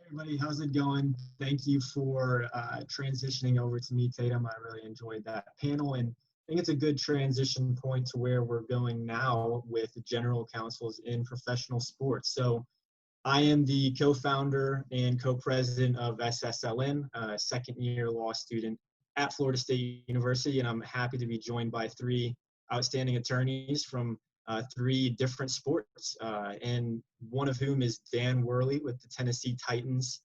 Everybody, how's it going? Thank you for transitioning over to me, Tatum. I really enjoyed that panel, and I think it's a good transition point to where we're going now with general counsels in professional sports. So I am the co-founder and co-president of SSLN, a second-year law student at Florida State University, and I'm happy to be joined by three outstanding attorneys from three different sports, and one of whom is Dan Worley with the Tennessee Titans,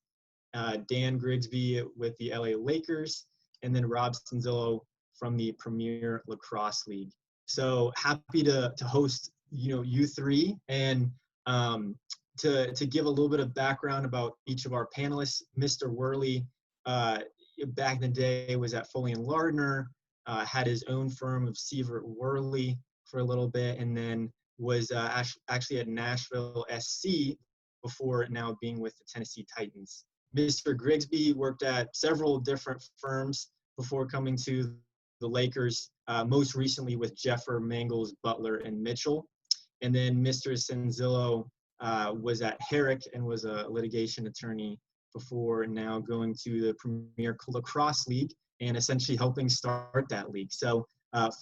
Dan Grigsby with the LA Lakers, and then Rob Sanzillo from the Premier Lacrosse League. So happy to host you three, and to give a little bit of background about each of our panelists. Mr. Worley, back in the day, was at Foley and Lardner, had his own firm of Sievert Worley for a little bit, and then was actually at Nashville SC before now being with the Tennessee Titans. Mr. Grigsby worked at several different firms before coming to the Lakers, most recently with Jeffer, Mangles, Butler, and Mitchell. And then Mr. Sanzillo was at Herrick and was a litigation attorney before now going to the Premier Lacrosse League and essentially helping start that league. So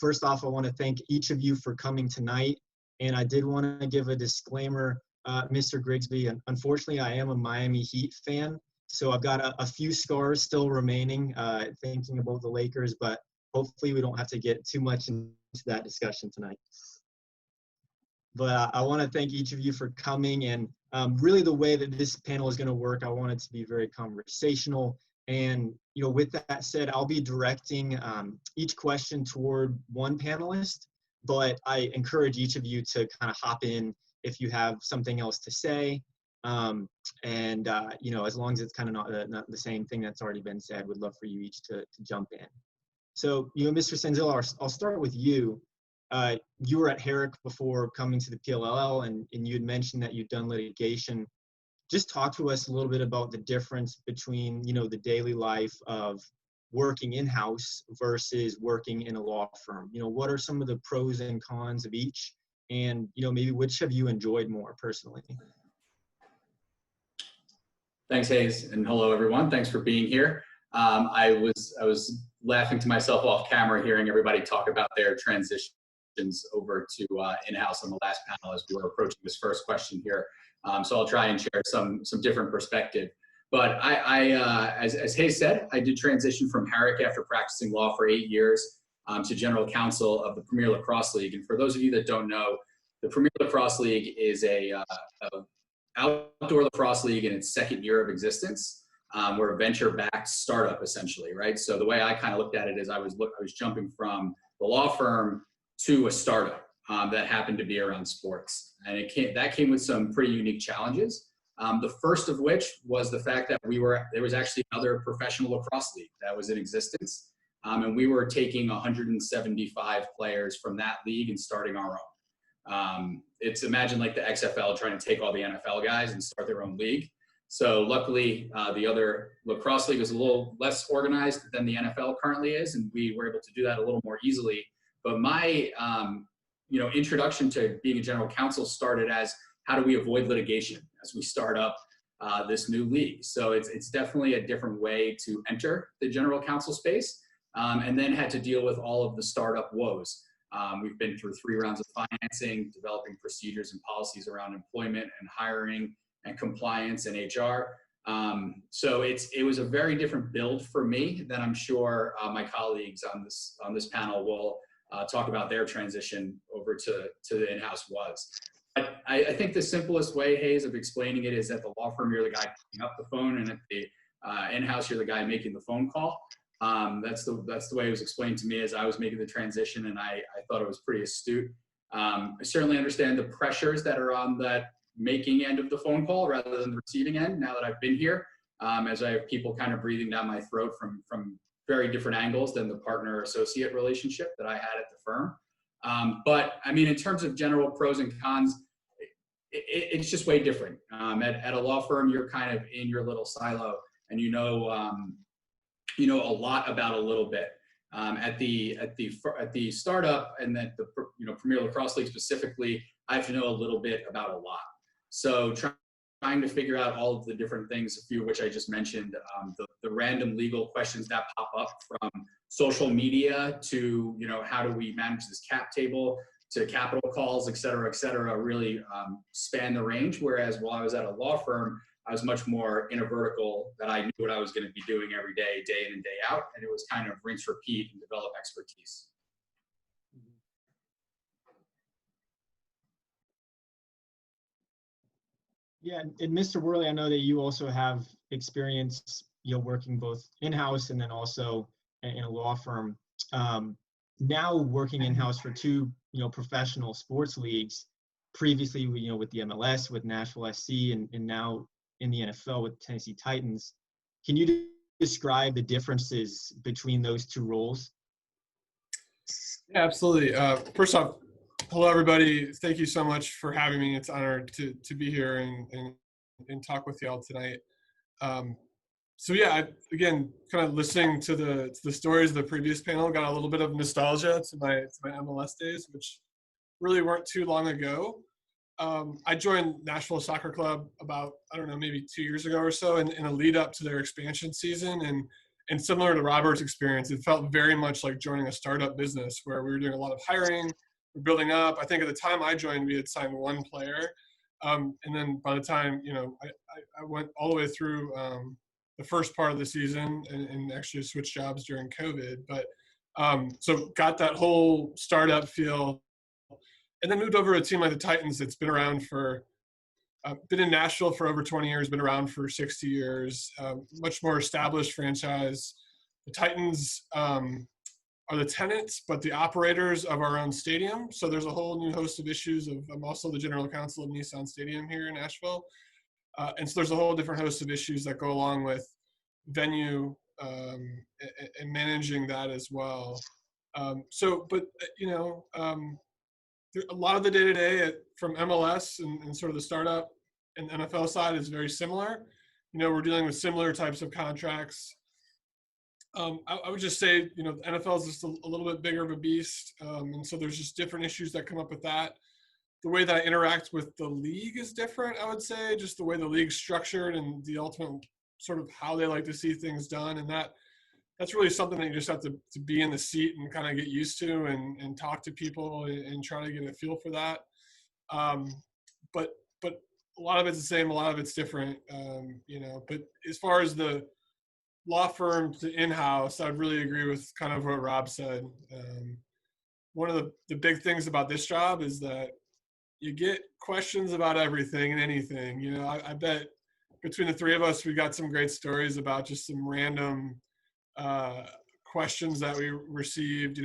first off, I want to thank each of you for coming tonight. And I did want to give a disclaimer, Mr. Grigsby. Unfortunately, I am a Miami Heat fan, so I've got a few scars still remaining thinking about the Lakers, but hopefully we don't have to get too much into that discussion tonight. But I want to thank each of you for coming, and really the way that this panel is going to work, I want it to be very conversational. And with that said, I'll be directing each question toward one panelist, but I encourage each of you to kind of hop in if you have something else to say. As long as it's kind of not the same thing that's already been said, would love for you each to jump in. So, Mr. Sanzillo, I'll start with you. You were at Herrick before coming to the PLL, and you had mentioned that you'd done litigation. Just talk to us a little bit about the difference between, the daily life of working in-house versus working in a law firm. What are some of the pros and cons of each? And, maybe which have you enjoyed more personally? Thanks, Hayes, and hello, everyone. Thanks for being here. I was laughing to myself off camera hearing everybody talk about their transitions over to in-house on the last panel as we were approaching this first question here. So I'll try and share some different perspective. But as Hayes said, I did transition from Herrick after practicing law for 8 years to general counsel of the Premier Lacrosse League. And for those of you that don't know, the Premier Lacrosse League is a outdoor lacrosse league in its second year of existence. We're a venture-backed startup, essentially, right? So the way I kind of looked at it is I was jumping from the law firm to a startup that happened to be around sports. And that came with some pretty unique challenges. The first of which was the fact that there was actually another professional lacrosse league that was in existence. And we were taking 175 players from that league and starting our own. It's imagine like the XFL trying to take all the NFL guys and start their own league. So luckily, the other lacrosse league is a little less organized than the NFL currently is, and we were able to do that a little more easily. But my introduction to being a general counsel started as how do we avoid litigation as we start up this new league. So it's definitely a different way to enter the general counsel space, and then had to deal with all of the startup woes. We've been through 3 rounds of financing, developing procedures and policies around employment and hiring and compliance and HR. So it was a very different build for me than I'm sure my colleagues on this panel will talk about their transition over to the in-house was. But I think the simplest way, Hayes, of explaining it is at the law firm, you're the guy picking up the phone, and at the in-house, you're the guy making the phone call. That's the way it was explained to me as I was making the transition, and I thought it was pretty astute. I certainly understand the pressures that are on that making end of the phone call rather than the receiving end now that I've been here, as I have people kind of breathing down my throat from very different angles than the partner-associate relationship that I had at the firm. But I mean, in terms of general pros and cons, it's just way different. At a law firm, you're kind of in your little silo, and you know a lot about a little bit. At the startup and at the Premier Lacrosse League specifically, I have to know a little bit about a lot. So trying trying to figure out all of the different things, a few of which I just mentioned, the random legal questions that pop up from social media to, how do we manage this cap table, to capital calls, et cetera, really span the range. Whereas while I was at a law firm, I was much more in a vertical that I knew what I was going to be doing every day, day in and day out. And it was kind of rinse, repeat, and develop expertise. Yeah, and Mr. Worley, I know that you also have experience, working both in-house and then also in a law firm. Now working in-house for two, professional sports leagues, previously, with the MLS, with Nashville SC, and now in the NFL with Tennessee Titans. Can you describe the differences between those two roles? Yeah, absolutely. First off, hello, everybody. Thank you so much for having me. It's an honor to be here and talk with y'all tonight. So yeah, again, kind of listening to the stories of the previous panel, got a little bit of nostalgia to my MLS days, which really weren't too long ago. I joined Nashville Soccer Club about, maybe 2 years ago or so in a lead up to their expansion season. And similar to Robert's experience, it felt very much like joining a startup business where we were doing a lot of hiring, we're building up. I think at the time I joined, we had signed one player. And then by the time, I went all the way through the first part of the season and actually switched jobs during COVID. But so got that whole startup feel. And then moved over to a team like the Titans that's been around for, been in Nashville for over 20 years, been around for 60 years, much more established franchise. The Titans are the tenants, but the operators of our own stadium. So there's a whole new host of issues. I'm also the general counsel of Nissan Stadium here in Nashville. And so there's a whole different host of issues that go along with venue and managing that as well. A lot of the day-to-day from MLS and sort of the startup and NFL side is very similar. We're dealing with similar types of contracts. I would just say, the NFL is just a little bit bigger of a beast. And so there's just different issues that come up with that. The way that I interact with the league is different, I would say, just the way the league's structured and the ultimate sort of how they like to see things done. And that's really something that you just have to be in the seat and kind of get used to and talk to people and try to get a feel for that. But a lot of it's the same, a lot of it's different, but as far as the law firm to in-house, I'd really agree with kind of what Rob said. One of the big things about this job is that you get questions about everything and anything. I bet between the three of us, we got some great stories about just some random questions that we received.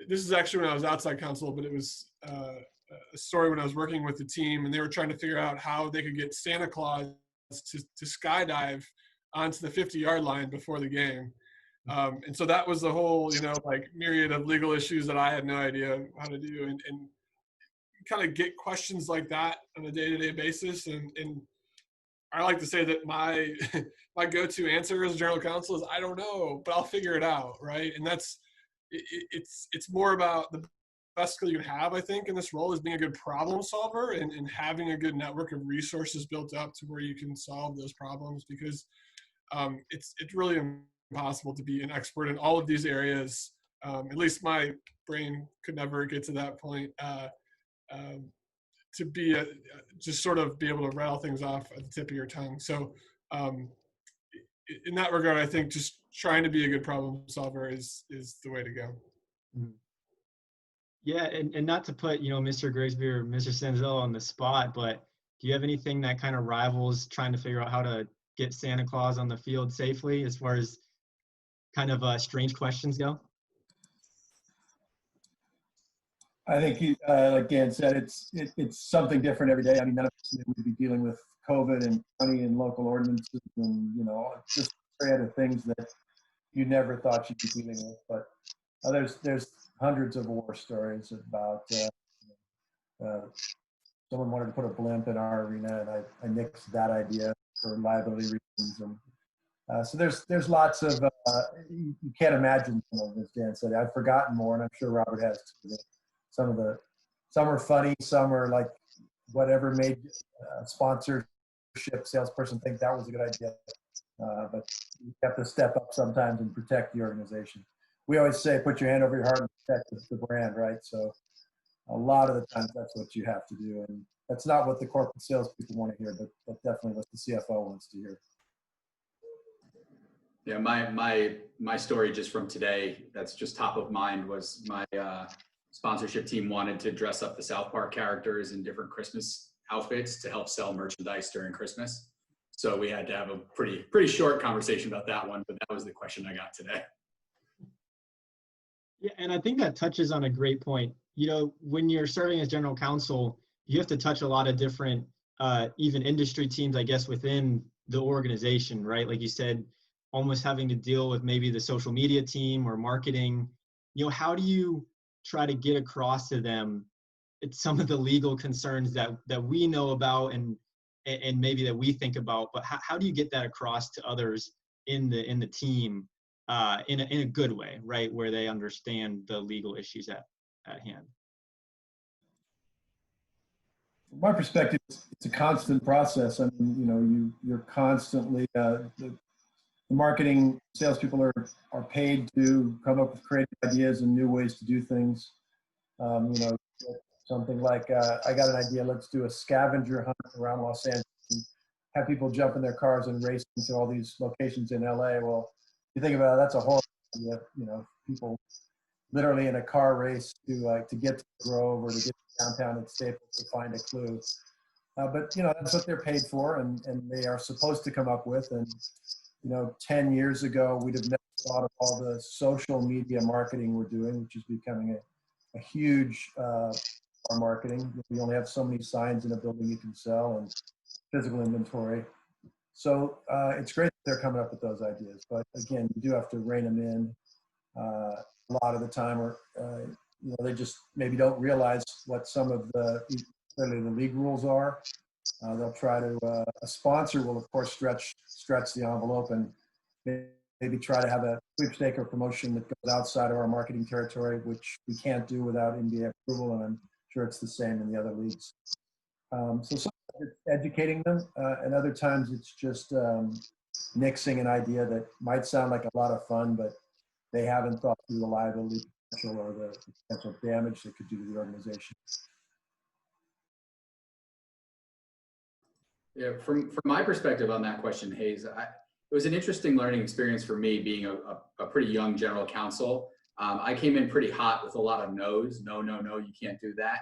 This is actually when I was outside counsel, but it was a story when I was working with the team, and they were trying to figure out how they could get Santa Claus to skydive onto the 50-yard line before the game. And so that was the whole, myriad of legal issues that I had no idea how to do. And kind of get questions like that on a day-to-day basis. And I like to say that my go-to answer as general counsel is, I don't know, but I'll figure it out, right? And it's more about the best skill you can have, I think, in this role is being a good problem solver and having a good network of resources built up to where you can solve those problems, because it's really impossible to be an expert in all of these areas. At least my brain could never get to that point. To be just sort of be able to rattle things off at the tip of your tongue. So in that regard, I think just trying to be a good problem solver is the way to go. Yeah, and not to put, Mr. Grigsby or Mr. Sanzillo on the spot, but do you have anything that kind of rivals trying to figure out how to get Santa Claus on the field safely as far as kind of strange questions go? I think, like Dan said, it's something different every day. I mean, none of us would be dealing with COVID and county and local ordinances and, just a myriad of things that you never thought you'd be dealing with. But there's hundreds of war stories about someone wanted to put a blimp in our arena, and I nixed that idea for liability reasons. And so there's lots of, you can't imagine, as Dan said. I've forgotten more, and I'm sure Robert has too. Some are funny, some are like whatever made sponsorship salesperson think that was a good idea. But you have to step up sometimes and protect the organization. We always say, put your hand over your heart and protect the brand, right? So a lot of the times that's what you have to do. And that's not what the corporate salespeople want to hear, but definitely what the CFO wants to hear. Yeah, my story just from today, that's just top of mind, was my sponsorship team wanted to dress up the South Park characters in different Christmas outfits to help sell merchandise during Christmas. So we had to have a pretty short conversation about that one, but that was the question I got today. Yeah, and I think that touches on a great point. You know, when you're serving as general counsel, you have to touch a lot of different, even industry teams, I guess, within the organization, right? Like you said, almost having to deal with maybe the social media team or marketing. You know, how do you try to get across to them some of the legal concerns that we know about and maybe that we think about, but how do you get that across to others in the team in a good way, right, where they understand the legal issues at hand? From my perspective, it's a constant process. I mean, you know, you're constantly the marketing salespeople are paid to come up with creative ideas and new ways to do things. You know, something like I got an idea. Let's do a scavenger hunt around Los Angeles and have people jump in their cars and race to all these locations in LA. Well, you think about it, that's a horrible idea. You know, people literally in a car race to get to the Grove or to get to downtown at Staples to find a clue. But you know, that's what they're paid for, and they are supposed to come up with. And you know, 10 years ago, we'd have never thought of all the social media marketing we're doing, which is becoming a huge our marketing. We only have so many signs in a building you can sell and physical inventory. So it's great that they're coming up with those ideas. But again, you do have to rein them in a lot of the time, or you know, they just maybe don't realize what some of the league rules are. They'll try to, a sponsor will of course stretch the envelope and maybe try to have a sweepstake or promotion that goes outside of our marketing territory, which we can't do without NBA approval, and I'm sure it's the same in the other leagues. So sometimes it's educating them, and other times it's just nixing an idea that might sound like a lot of fun, but they haven't thought through the liability potential or the potential damage they could do to the organization. Yeah, from my perspective on that question, Hayes, it was an interesting learning experience for me being a pretty young general counsel. I came in pretty hot with a lot of no's. No, you can't do that.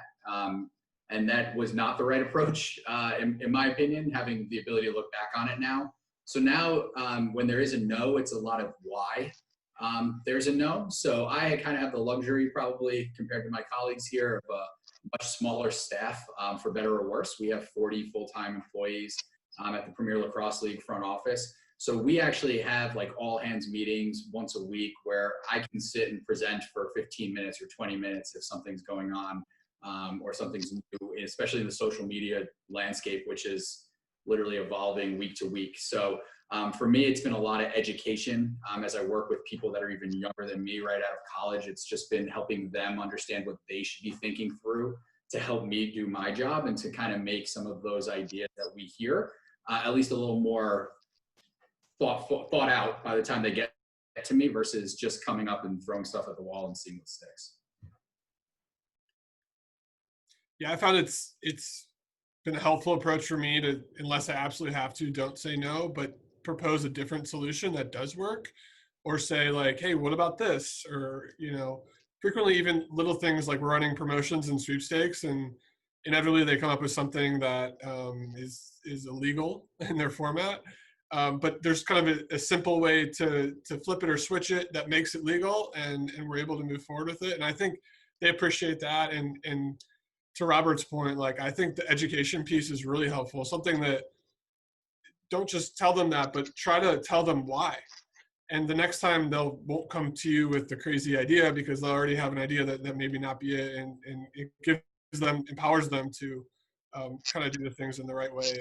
And that was not the right approach, in my opinion, having the ability to look back on it now. So now when there is a no, it's a lot of why there's a no. So I kind of have the luxury, probably compared to my colleagues here, of a much smaller staff, for better or worse. We have 40 full-time employees at the Premier Lacrosse League front office. So we actually have like all hands meetings once a week where I can sit and present for 15 minutes or 20 minutes if something's going on or something's new, especially in the social media landscape, which is literally evolving week to week. So for me, it's been a lot of education as I work with people that are even younger than me right out of college. It's just been helping them understand what they should be thinking through to help me do my job and to kind of make some of those ideas that we hear at least a little more thought out by the time they get to me versus just coming up and throwing stuff at the wall and seeing what sticks. Yeah, I found it's been a helpful approach for me to, unless I absolutely have to, don't say no, but propose a different solution that does work, or say like, hey, what about this? Or, you know, frequently even little things like we're running promotions and sweepstakes, and inevitably they come up with something that is illegal in their format. But there's kind of a simple way to flip it or switch it that makes it legal, and we're able to move forward with it. And I think they appreciate that. And to Robert's point, like, I think the education piece is really helpful. Something that, don't just tell them that, but try to tell them why. And the next time won't come to you with the crazy idea, because they'll already have an idea that maybe not be it, and it empowers them to kind of do the things in the right way.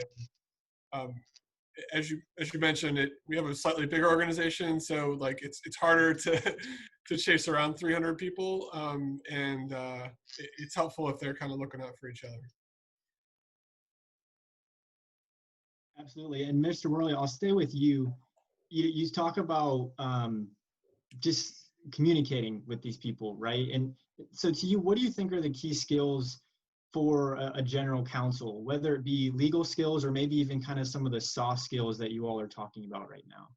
As you mentioned, we have a slightly bigger organization, so like it's harder to chase around 300 people, and it's helpful if they're kind of looking out for each other. Absolutely. And Mr. Worley, I'll stay with you. You talk about just communicating with these people, right? And so to you, what do you think are the key skills for a general counsel, whether it be legal skills or maybe even kind of some of the soft skills that you all are talking about right now?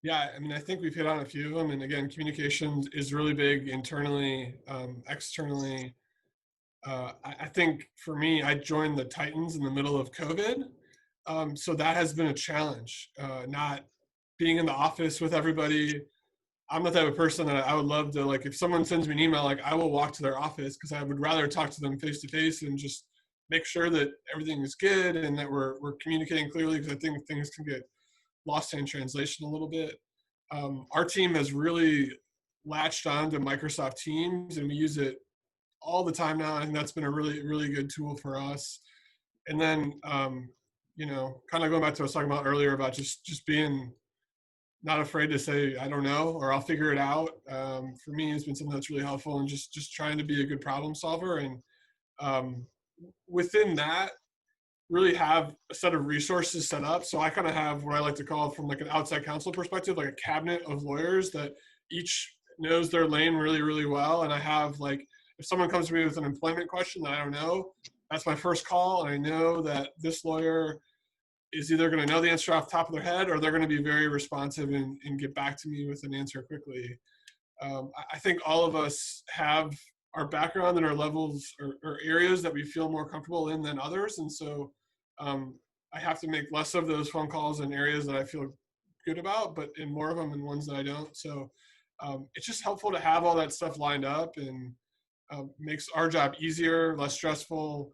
Yeah, I mean, I think we've hit on a few of them. And again, communication is really big internally, externally. I think for me, I joined the Titans in the middle of COVID. So that has been a challenge, not being in the office with everybody. I'm the type of person that I would love to, like, if someone sends me an email, like, I will walk to their office because I would rather talk to them face to face and just make sure that everything is good and that we're communicating clearly, because I think things can get lost in translation a little bit. Our team has really latched on to Microsoft Teams, and we use it all the time now. I think that's been a really, really good tool for us. And then, you know, kind of going back to what I was talking about earlier about just being not afraid to say, I don't know, or I'll figure it out. For me, it's been something that's really helpful, and just trying to be a good problem solver. And within that, really have a set of resources set up. So I kind of have what I like to call, from like an outside counsel perspective, like a cabinet of lawyers that each knows their lane really, really well. And I have, like, if someone comes to me with an employment question that I don't know, that's my first call. And I know that this lawyer is either going to know the answer off the top of their head, or they're going to be very responsive and get back to me with an answer quickly. I think all of us have our background and our levels or areas that we feel more comfortable in than others. And so I have to make less of those phone calls in areas that I feel good about, but in more of them in ones that I don't. So it's just helpful to have all that stuff lined up, and makes our job easier, less stressful,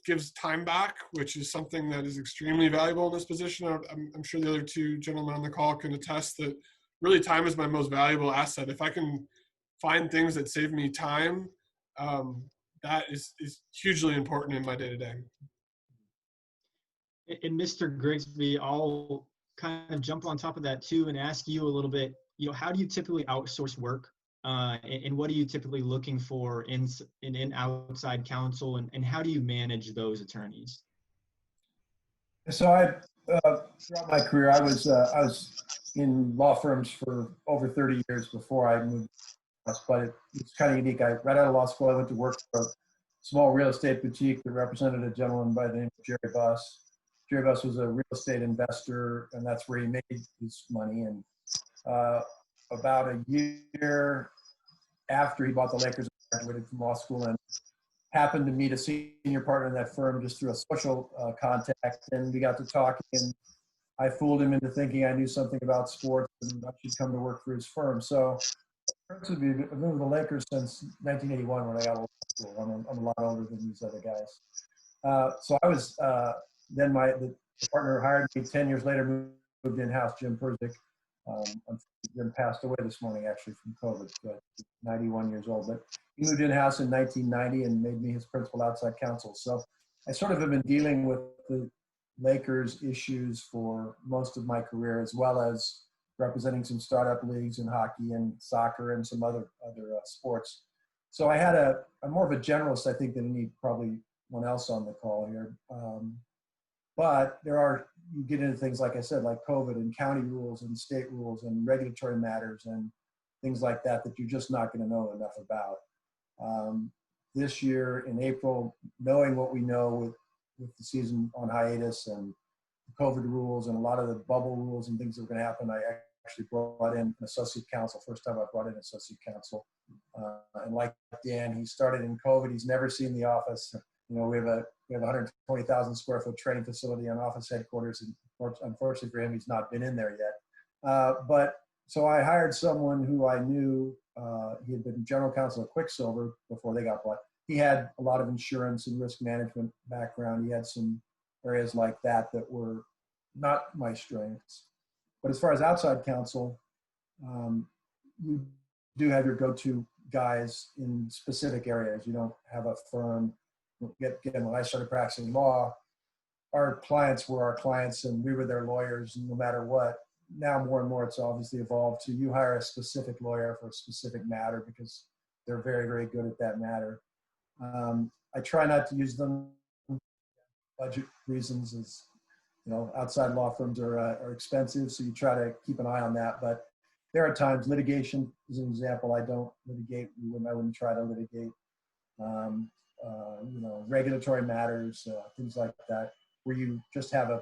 gives time back, which is something that is extremely valuable in this position. I'm sure the other two gentlemen on the call can attest that really time is my most valuable asset. If I can find things that save me time, that is hugely important in my day-to-day. And Mr. Grigsby, I'll kind of jump on top of that too and ask you a little bit, you know, how do you typically outsource work? And what are you typically looking for in outside counsel, and how do you manage those attorneys? So throughout my career, I was in law firms for over 30 years before I moved to us, but it's kind of unique. Right out of law school, I went to work for a small real estate boutique that represented a gentleman by the name of Jerry Buss. Jerry Buss was a real estate investor, and that's where he made his money. And about a year after he bought the Lakers, I graduated from law school and happened to meet a senior partner in that firm just through a social contact, and we got to talking, and I fooled him into thinking I knew something about sports and I should come to work for his firm. So I've been with the Lakers since 1981 when I got out of law school. I'm a lot older than these other guys. So I was, then the partner hired me 10 years later, moved in-house, Jim Perzik. Jim passed away this morning, actually, from COVID, but 91 years old. But he moved in-house in 1990 and made me his principal outside counsel. So I sort of have been dealing with the Lakers issues for most of my career, as well as representing some startup leagues in hockey and soccer and some other sports. So I'm more of a generalist, I think, than any probably one else on the call here. But you get into things, like I said, like COVID and county rules and state rules and regulatory matters and things like that you're just not going to know enough about. This year in April, knowing what we know with the season on hiatus and the COVID rules and a lot of the bubble rules and things that are going to happen, I actually brought in an associate counsel. First time I brought in an associate counsel. And like Dan, he started in COVID. He's never seen the office. You know, we have a 120,000 square foot training facility and office headquarters, and unfortunately for him, he's not been in there yet. But so I hired someone who I knew. He had been general counsel at Quicksilver before they got bought. He had a lot of insurance and risk management background. He had some areas like that were not my strengths. But as far as outside counsel, you do have your go-to guys in specific areas. You don't have a firm. Again, when I started practicing law, our clients were our clients and we were their lawyers no matter what. Now more and more it's obviously evolved to you hire a specific lawyer for a specific matter because they're very, very good at that matter. I try not to use them budget reasons is, outside law firms are expensive, so you try to keep an eye on that. But there are times, litigation is an example. I don't litigate. I wouldn't try to litigate. Regulatory matters, things like that, where you just have a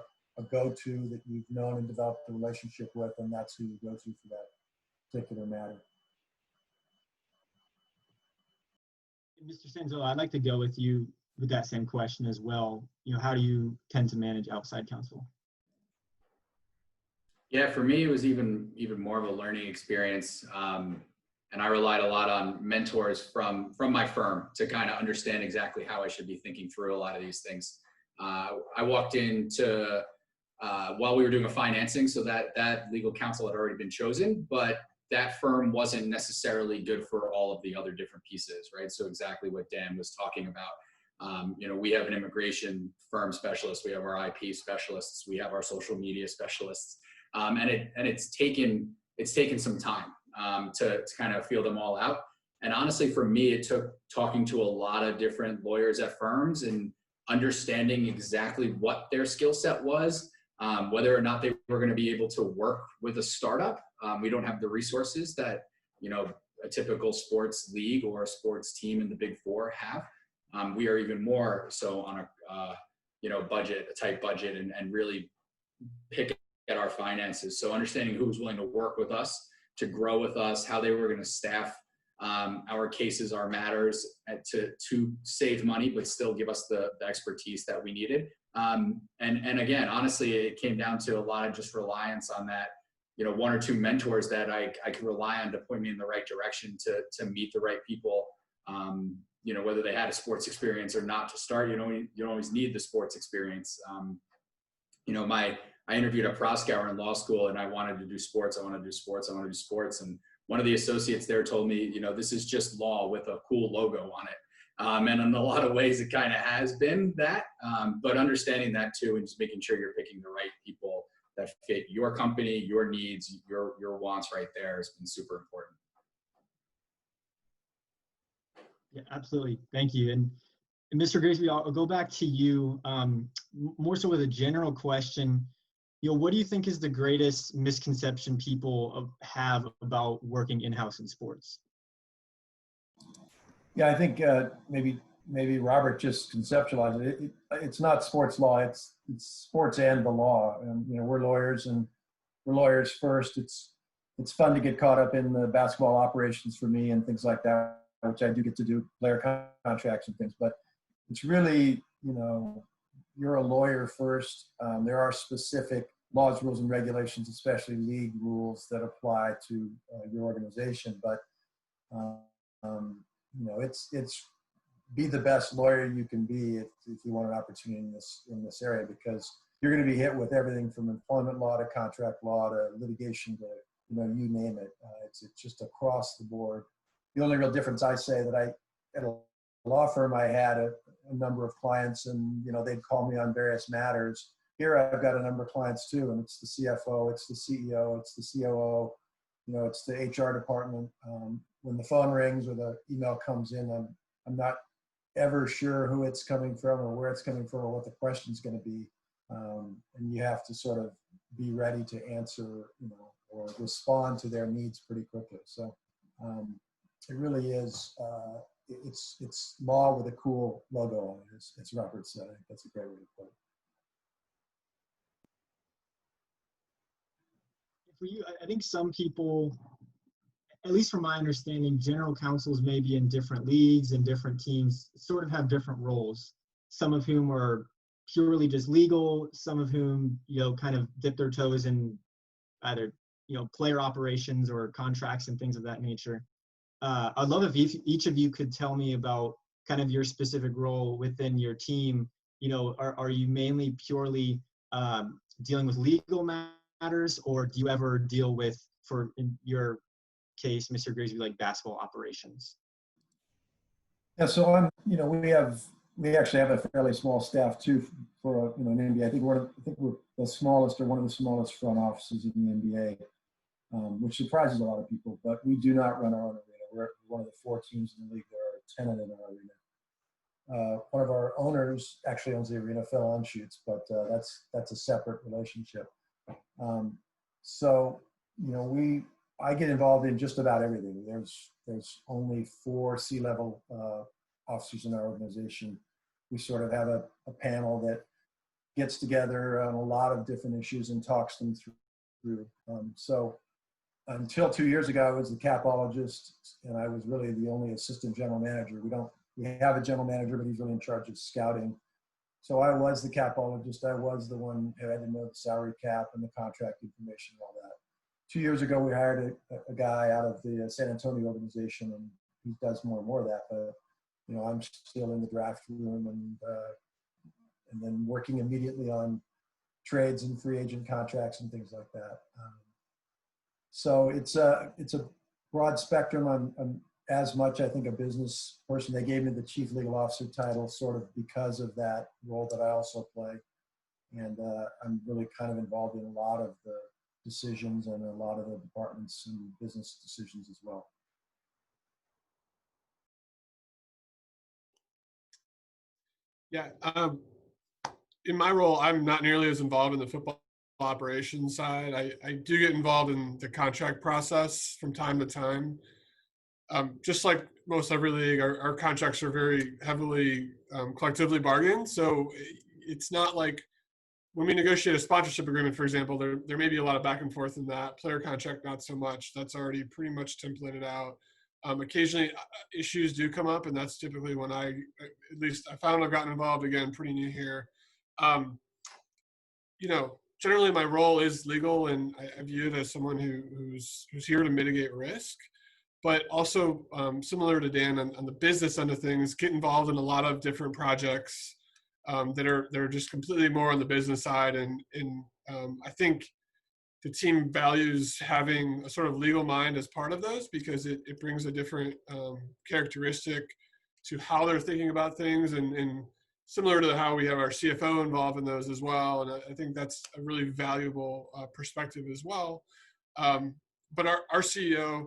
go-to that you've known and developed a relationship with, and that's who you go to for that particular matter. Mr. Sanzillo, I'd like to go with you with that same question as well. How do you tend to manage outside counsel? Yeah, for me, it was even more of a learning experience. And I relied a lot on mentors from my firm to kind of understand exactly how I should be thinking through a lot of these things. I walked into, while we were doing a financing, so that legal counsel had already been chosen, but that firm wasn't necessarily good for all of the other different pieces, right? So exactly what Dan was talking about. We have an immigration firm specialist, we have our IP specialists, we have our social media specialists, and it's taken some time to kind of feel them all out. And honestly, for me, it took talking to a lot of different lawyers at firms and understanding exactly what their skill set was, whether or not they were going to be able to work with a startup. We don't have the resources that, a typical sports league or a sports team in the Big Four have. We are even more so on a tight budget, and really pick at our finances. So understanding who was willing to work with us, to grow with us, how they were going to staff our cases, our matters, to save money, but still give us the expertise that we needed. And again, honestly, it came down to a lot of just reliance on that, one or two mentors that I could rely on to point me in the right direction to meet the right people, whether they had a sports experience or not to start. You don't always need the sports experience. I interviewed at Proskauer in law school, and I wanted to do sports. And one of the associates there told me, this is just law with a cool logo on it. And in a lot of ways, it kind of has been that. But understanding that too, and just making sure you're picking the right people that fit your company, your needs, your wants right there has been super important. Yeah, absolutely. Thank you. And Mr. Grigsby, I'll go back to you more so with a general question. What do you think is the greatest misconception people have about working in-house in sports? Yeah, I think maybe Robert just conceptualized it. It's not sports law. It's sports and the law. And we're lawyers, and we're lawyers first. It's fun to get caught up in the basketball operations for me and things like that, which I do get to do, player contracts and things. But it's really, you're a lawyer first. There are specific laws, rules, and regulations, especially league rules, that apply to your organization. But it's be the best lawyer you can be if you want an opportunity in this area, because you're going to be hit with everything from employment law to contract law to litigation to you name it. It's just across the board. The only real difference, I say, that at a law firm, I had a number of clients, and they'd call me on various matters. Here I've got a number of clients too, and it's the CFO, it's the CEO, it's the COO, it's the HR department. When the phone rings or the email comes in, I'm not ever sure who it's coming from or where it's coming from or what the question's going to be, and you have to sort of be ready to answer, or respond to their needs pretty quickly. So it really is. It's law with a cool logo on it, as Robert said. I think that's a great way to put it. For you, I think some people, at least from my understanding, general counsels may be in different leagues and different teams sort of have different roles, some of whom are purely just legal, some of whom, kind of dip their toes in either, player operations or contracts and things of that nature. I'd love if each of you could tell me about kind of your specific role within your team. Are you mainly purely dealing with legal matters, or do you ever deal with, for in your case, Mr. Grigsby, like basketball operations? Yeah, so we actually have a fairly small staff too for an NBA. I think we're the smallest, or one of the smallest front offices in the NBA, which surprises a lot of people. But we do not run our own arena. We're one of the 4 teams in the league that are a tenant in our One of our owners actually owns the arena, Phil Unshoots, but that's a separate relationship. So, you know, I get involved in just about everything. There's only 4 C-level officers in our organization. We sort of have a panel that gets together on a lot of different issues and talks them through. So until 2 years ago, I was the capologist, and I was really the only assistant general manager. We have a general manager, but he's really in charge of scouting. So I was the capologist. I was the one who had to know the salary cap and the contract information and all that. 2 years ago, we hired a guy out of the San Antonio organization, and he does more and more of that. But you know, I'm still in the draft room and then working immediately on trades and free agent contracts and things like that. So it's a broad spectrum. I'm as much, I think, a business person. They gave me the chief legal officer title sort of because of that role that I also play. And I'm really kind of involved in a lot of the decisions and a lot of the departments and business decisions as well. Yeah. In my role, I'm not nearly as involved in the football operations side. I do get involved in the contract process from time to time. Just like most every league, our contracts are very heavily collectively bargained. So it's not like when we negotiate a sponsorship agreement, for example, there may be a lot of back and forth in that. Player contract, not so much. That's already pretty much templated out. Occasionally issues do come up, and that's typically when at least I found I've gotten involved. Again, pretty new here. You know, generally my role is legal, and I view it as someone who's here to mitigate risk, but also similar to Dan on the business end of things, get involved in a lot of different projects that are just completely more on the business side. And I think the team values having a sort of legal mind as part of those, because it brings a different characteristic to how they're thinking about things, and similar to how we have our CFO involved in those as well. And I think that's a really valuable perspective as well. But our CEO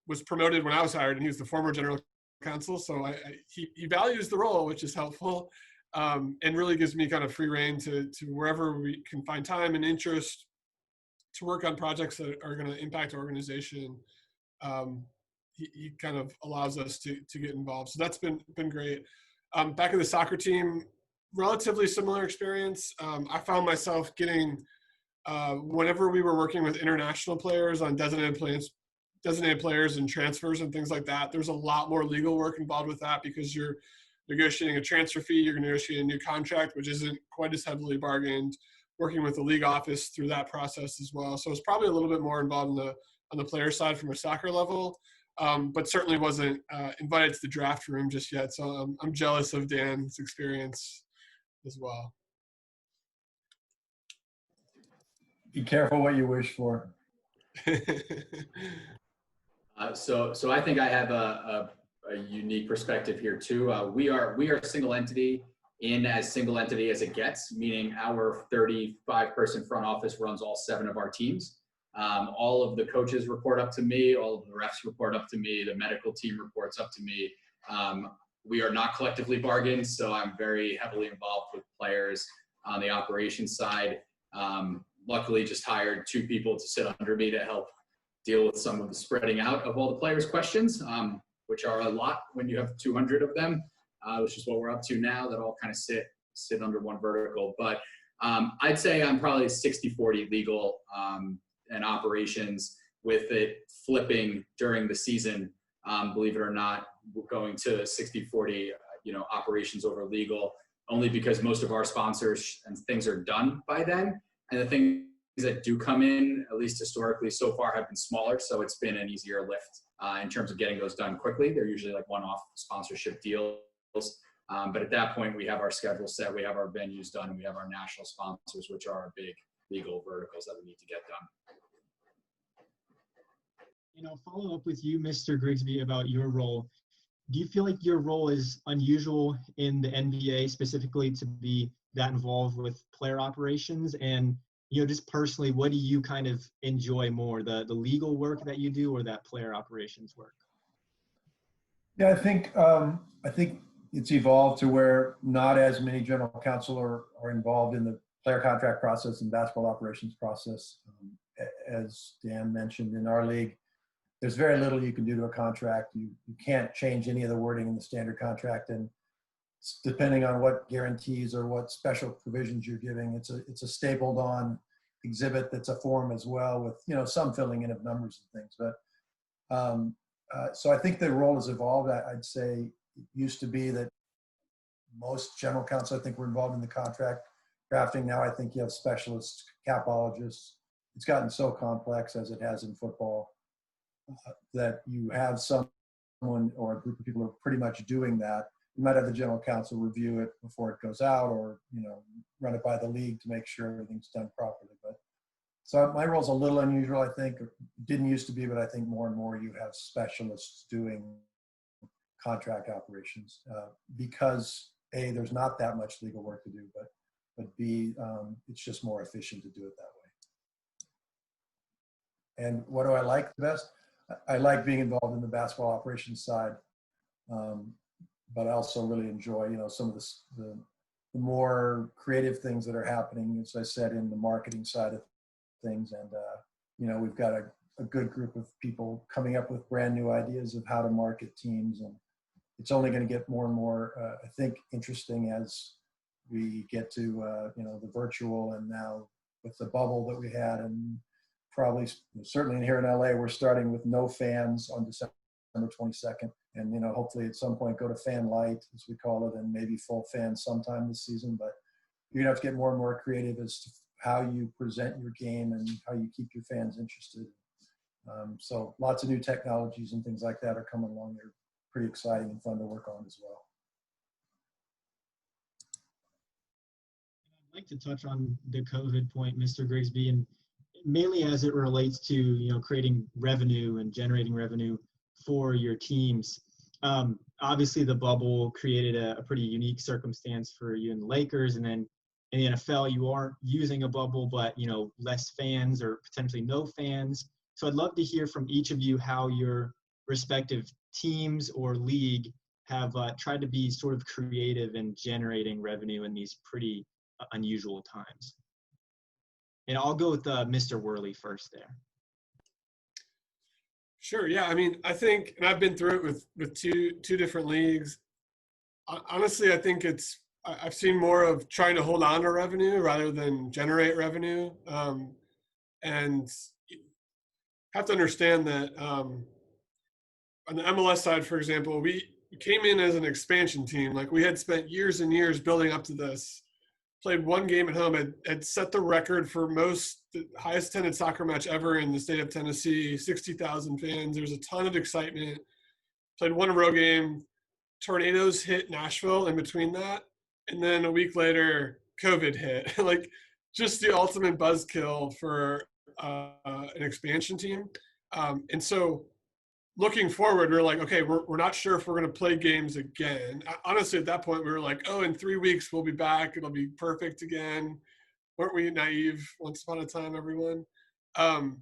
was promoted when I was hired, and he was the former general counsel. So he values the role, which is helpful, and really gives me kind of free rein to wherever we can find time and interest to work on projects that are going to impact our organization. He kind of allows us to get involved. So that's been great. Back in the soccer team, relatively similar experience. I found myself getting, whenever we were working with international players on designated players and transfers and things like that, there's a lot more legal work involved with that, because you're negotiating a transfer fee, you're negotiating a new contract, which isn't quite as heavily bargained, working with the league office through that process as well. So it's probably a little bit more involved on the player side from a soccer level, but certainly wasn't invited to the draft room just yet. So I'm jealous of Dan's experience as well. Be careful what you wish for. So I think I have a unique perspective here too. We are a single entity, in as single entity as it gets, meaning our 35-person front office runs all 7 of our teams. All of the coaches report up to me. All of the refs report up to me. The medical team reports up to me. We are not collectively bargained, so I'm very heavily involved with players on the operations side. Luckily, just hired 2 people to sit under me to help deal with some of the spreading out of all the players' questions, which are a lot when you have 200 of them, which is what we're up to now, that all kind of sit under one vertical. But I'd say I'm probably 60-40 legal and operations, with it flipping during the season. Believe it or not, we're going to 60-40, operations over legal, only because most of our sponsors and things are done by then. And the things that do come in, at least historically so far, have been smaller. So it's been an easier lift in terms of getting those done quickly. They're usually like one-off sponsorship deals. But at that point, we have our schedule set, we have our venues done, and we have our national sponsors, which are our big legal verticals that we need to get done. Follow up with you, Mr. Grigsby, about your role. Do you feel like your role is unusual in the NBA specifically to be that involved with player operations? And, just personally, what do you kind of enjoy more, the legal work that you do or that player operations work? Yeah, I think it's evolved to where not as many general counsel are involved in the player contract process and basketball operations process. As Dan mentioned, in our league, there's very little you can do to a contract. You can't change any of the wording in the standard contract, and depending on what guarantees or what special provisions you're giving, it's a stapled on exhibit that's a form as well, with some filling in of numbers and things. But so I think the role has evolved. I'd say it used to be that most general counsel, I think, were involved in the contract drafting. Now I think you have specialists, capologists. It's gotten so complex, as it has in football, that you have someone or a group of people who are pretty much doing that. You might have the general counsel review it before it goes out, or run it by the league to make sure everything's done properly. But so my role's a little unusual, I think. It didn't used to be, but I think more and more you have specialists doing contract operations because A, there's not that much legal work to do, but B, it's just more efficient to do it that way. And what do I like the best? I like being involved in the basketball operations side, but I also really enjoy, some of the more creative things that are happening, as I said, in the marketing side of things. And, we've got a good group of people coming up with brand new ideas of how to market teams. And it's only going to get more and more, I think, interesting as we get to, the virtual, and now with the bubble that we had, and probably certainly here in LA, we're starting with no fans on December 22nd. And, hopefully at some point go to fan light, as we call it, and maybe full fans sometime this season. But you're going to have to get more and more creative as to how you present your game and how you keep your fans interested. So lots of new technologies and things like that are coming along. They're pretty exciting and fun to work on as well. I'd like to touch on the COVID point, Mr. Grigsby, and mainly as it relates to, creating revenue and generating revenue for your teams. Obviously, the bubble created a pretty unique circumstance for you and the Lakers, and then in the NFL, you aren't using a bubble, but less fans or potentially no fans. So I'd love to hear from each of you how your respective teams or league have tried to be sort of creative in generating revenue in these pretty unusual times. And I'll go with Mr. Worley first there. Sure. Yeah. I mean, I think, and I've been through it with two different leagues. Honestly, I think I've seen more of trying to hold on to revenue rather than generate revenue. And you have to understand that on the MLS side, for example, we came in as an expansion team. Like, we had spent years and years building up to this. Played one game at home, had set the record for the highest attended soccer match ever in the state of Tennessee, 60,000 fans. There's a ton of excitement. Played one road game. Tornadoes hit Nashville in between that. And then a week later, COVID hit. Like, just the ultimate buzzkill for an expansion team. And so looking forward, we're like, okay, we're not sure if we're going to play games again. Honestly, at that point, we were like, oh, in 3 weeks, we'll be back. It'll be perfect again. Weren't we naive once upon a time, everyone? And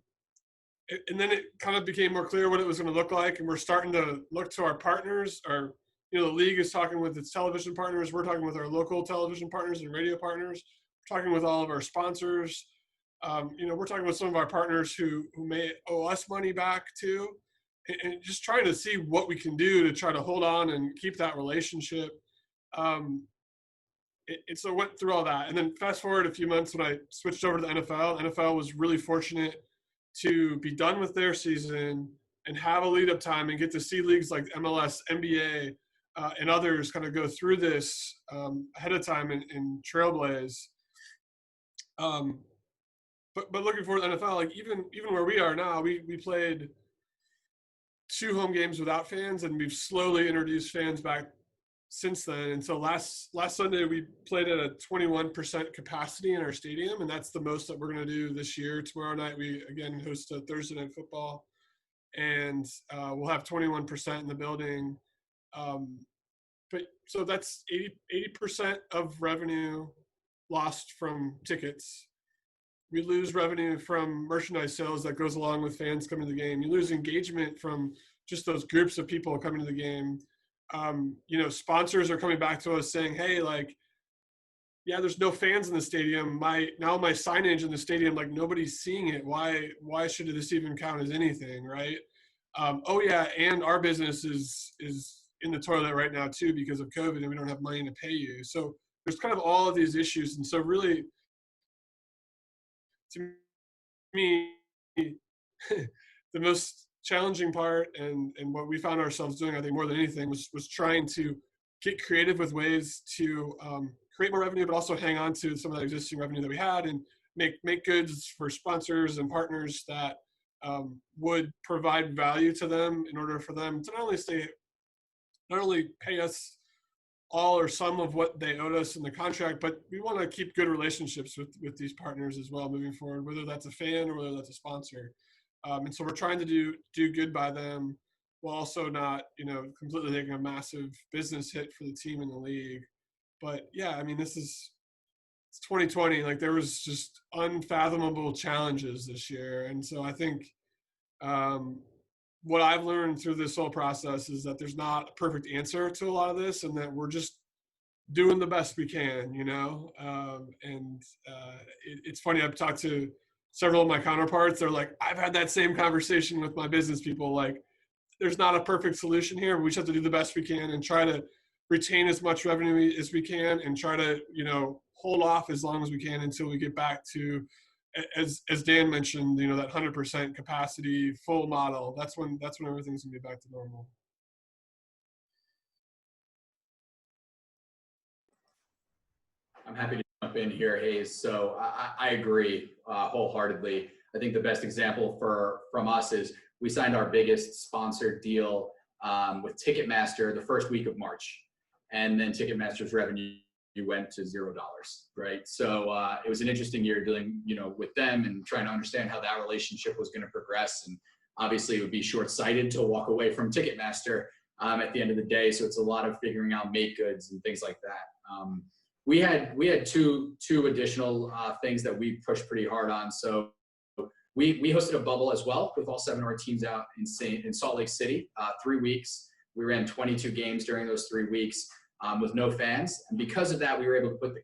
then it kind of became more clear what it was going to look like. And we're starting to look to our partners. The league is talking with its television partners. We're talking with our local television partners and radio partners. We're talking with all of our sponsors. We're talking with some of our partners who may owe us money back too. And just trying to see what we can do to try to hold on and keep that relationship. So I went through all that. And then fast forward a few months when I switched over to the NFL. NFL was really fortunate to be done with their season and have a lead-up time and get to see leagues like MLS, NBA, and others kind of go through this ahead of time and trailblaze. But looking forward to the NFL, like even where we are now, we played 2 home games without fans, and we've slowly introduced fans back since then. And so last Sunday we played at a 21% capacity in our stadium, and that's the most that we're going to do this year. Tomorrow night we again host a Thursday night football, and we'll have 21% in the building. But so that's 80% of revenue lost from tickets. We lose revenue from merchandise sales that goes along with fans coming to the game. You lose engagement from just those groups of people coming to the game. sponsors are coming back to us saying, hey, like, yeah, there's no fans in the stadium. My signage in the stadium, like, nobody's seeing it. Why should this even count as anything, right? Oh yeah, and our business is in the toilet right now too because of COVID, and we don't have money to pay you. So there's kind of all of these issues, and so really, to me, the most challenging part and what we found ourselves doing, I think more than anything, was trying to get creative with ways to create more revenue, but also hang on to some of that existing revenue that we had and make goods for sponsors and partners that would provide value to them in order for them to not only pay us all or some of what they owed us in the contract, but we want to keep good relationships with these partners as well moving forward, whether that's a fan or whether that's a sponsor. And so we're trying to do good by them while also not, completely taking a massive business hit for the team in the league. But yeah, I mean, it's 2020. Like, there was just unfathomable challenges this year. And so I think what I've learned through this whole process is that there's not a perfect answer to a lot of this, and that we're just doing the best we can, it's funny. I've talked to several of my counterparts. They're like, I've had that same conversation with my business people. Like, there's not a perfect solution here. We just have to do the best we can and try to retain as much revenue as we can and try to, hold off as long as we can until we get back to, as Dan mentioned, that 100% capacity full model. That's when everything's gonna be back to normal. I'm happy to jump in here, Hayes. So I agree wholeheartedly. I think the best example from us is we signed our biggest sponsored deal with Ticketmaster the first week of March, and then Ticketmaster's revenue went to $0, right? So it was an interesting year dealing, with them and trying to understand how that relationship was going to progress. And obviously, it would be short-sighted to walk away from Ticketmaster at the end of the day. So it's a lot of figuring out make goods and things like that. We had two additional things that we pushed pretty hard on. So we hosted a bubble as well with all 7 of our teams out in Salt Lake City, 3 weeks. We ran 22 games during those 3 weeks with no fans. And because of that, we were able to put the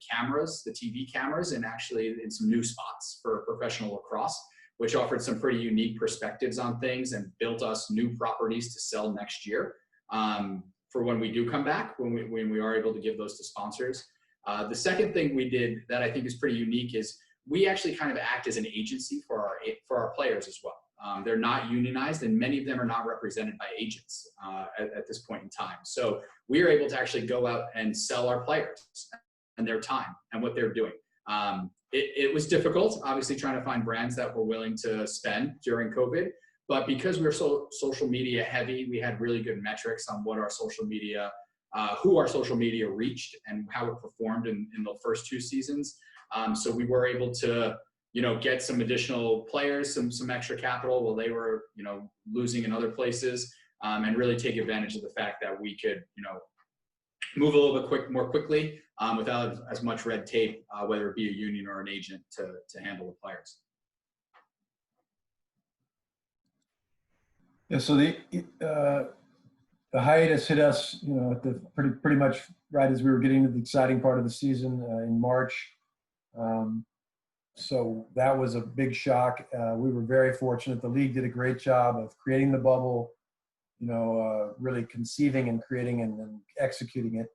TV cameras, in some new spots for professional lacrosse, which offered some pretty unique perspectives on things and built us new properties to sell next year for when we do come back, when we are able to give those to sponsors. The second thing we did that I think is pretty unique is we actually kind of act as an agency for our players as well. They're not unionized, and many of them are not represented by agents at this point in time. So we are able to actually go out and sell our players and their time and what they're doing. It was difficult, obviously, trying to find brands that were willing to spend during COVID. But because we're so social media heavy, we had really good metrics on what our social media, who our social media reached and how it performed in the first 2 seasons. So we were able to, get some additional players, some extra capital while they were, losing in other places, and really take advantage of the fact that we could, move a little bit more quickly without as much red tape, whether it be a union or an agent to handle the players. Yeah, so the hiatus hit us, at the pretty much right as we were getting to the exciting part of the season in March. So that was a big shock. We were very fortunate. The league did a great job of creating the bubble, really conceiving and creating and executing it.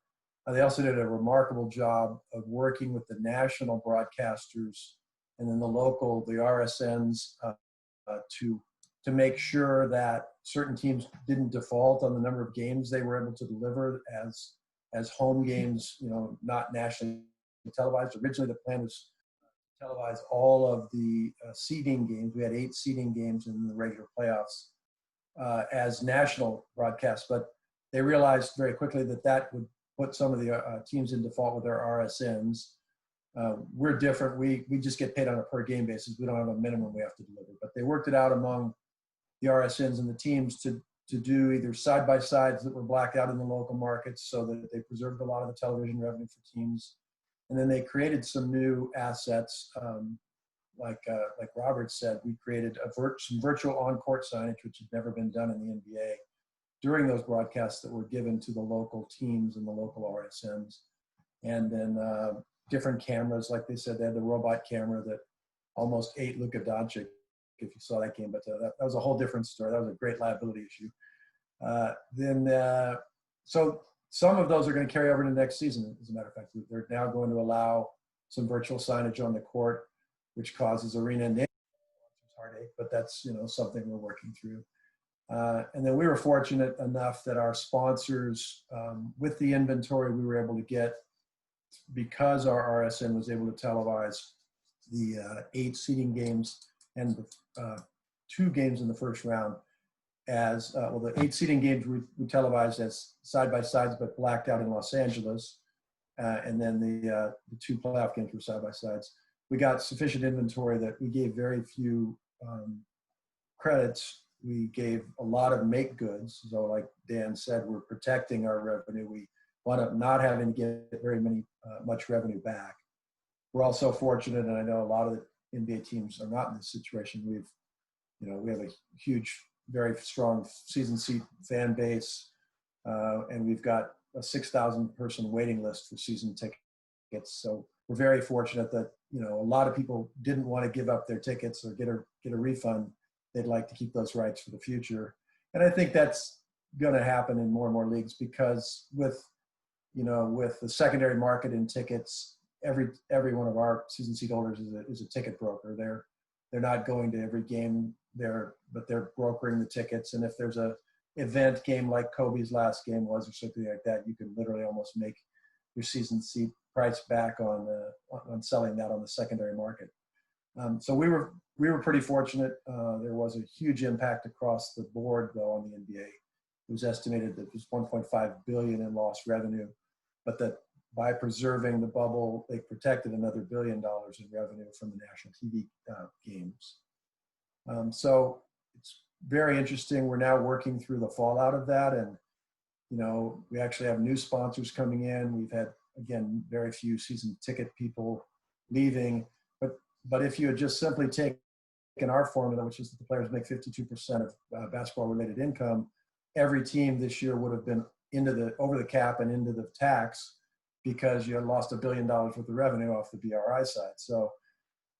They also did a remarkable job of working with the national broadcasters and then the RSNs to make sure that certain teams didn't default on the number of games they were able to deliver as home games, not nationally televised. Originally, the plan was to televise all of the seeding games. We had 8 seeding games in the regular playoffs as national broadcasts, but they realized very quickly that would put some of the teams in default with their RSNs. We're different. We just get paid on a per game basis. We don't have a minimum we have to deliver, but they worked it out among the RSNs and the teams to do either side-by-sides that were blacked out in the local markets so that they preserved a lot of the television revenue for teams. And then they created some new assets. Like Robert said, we created some virtual on-court signage, which had never been done in the NBA, during those broadcasts that were given to the local teams and the local RSMs. And then different cameras, like they said, they had the robot camera that almost ate Luka Doncic, if you saw that game, but that was a whole different story. That was a great liability issue. So some of those are going to carry over to next season, as a matter of fact. They're now going to allow some virtual signage on the court, which causes arena and heartache, but that's, something we're working through. And then we were fortunate enough that our sponsors, with the inventory we were able to get, because our RSN was able to televise the 8 seeding games and the 2 games in the first round as, the 8 seeding games we televised as side-by-sides but blacked out in Los Angeles. And then the 2 playoff games were side-by-sides. We got sufficient inventory that we gave very few credits. We gave a lot of make goods. So like Dan said, we're protecting our revenue. We wound up not having to get very much revenue back. We're also fortunate, and I know a lot of the NBA teams are not in this situation. We have a huge, very strong season seat fan base, and we've got a 6,000 person waiting list for season tickets. So we're very fortunate that, a lot of people didn't want to give up their tickets or get a refund. They'd like to keep those rights for the future. And I think that's going to happen in more and more leagues because with the secondary market in tickets, every one of our season seat holders is a ticket broker. They're not going to every game but they're brokering the tickets. And if there's a event game like Kobe's last game was or something like that, you can literally almost make your season seat price back on selling that on the secondary market. So we were pretty fortunate. There was a huge impact across the board, though, on the NBA. It was estimated that there's $1.5 billion in lost revenue, but that by preserving the bubble, they protected another $1 billion in revenue from the national TV games. So it's very interesting. We're now working through the fallout of that, and we actually have new sponsors coming in. We've had, again, very few season ticket people leaving. But if you had just simply taken our formula, which is that the players make 52% of basketball-related income, every team this year would have been over the cap and into the tax because you had lost $1 billion worth of revenue off the BRI side. So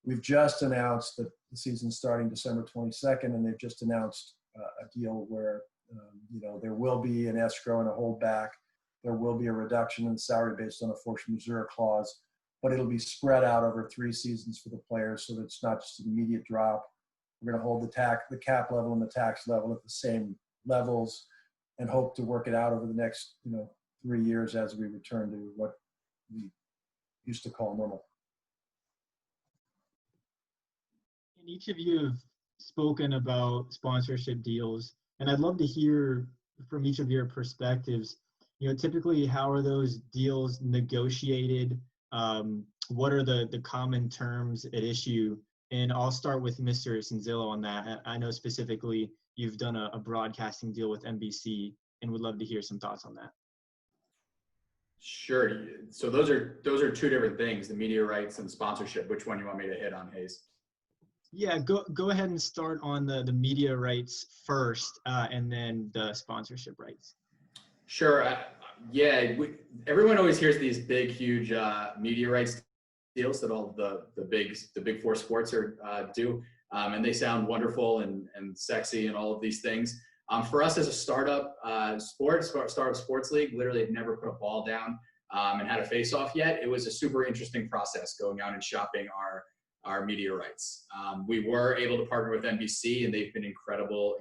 we've just announced that the season's starting December 22nd, and they've just announced a deal where there will be an escrow and a holdback. There will be a reduction in the salary based on a force majeure clause, but it'll be spread out over 3 seasons for the players so that it's not just an immediate drop. We're going to hold the cap level and the tax level at the same levels and hope to work it out over the next 3 years as we return to what we used to call normal. And each of you have spoken about sponsorship deals, and I'd love to hear from each of your perspectives. Typically, how are those deals negotiated? What are the common terms at issue? And I'll start with Mr. Sanzillo on that. I know specifically you've done a broadcasting deal with NBC, and would love to hear some thoughts on that. Sure. So those are 2 different things: the media rights and sponsorship. Which one you want me to hit on, Hayes? Yeah, go ahead and start on the media rights first, and then the sponsorship rights. Sure. Everyone always hears these big, huge media rights deals that all the big 4 sports do, and they sound wonderful and sexy and all of these things. For us as a startup sports league, literally had never put a ball down and had a face-off yet. It was a super interesting process going out and shopping our media rights. We were able to partner with NBC, and they've been incredible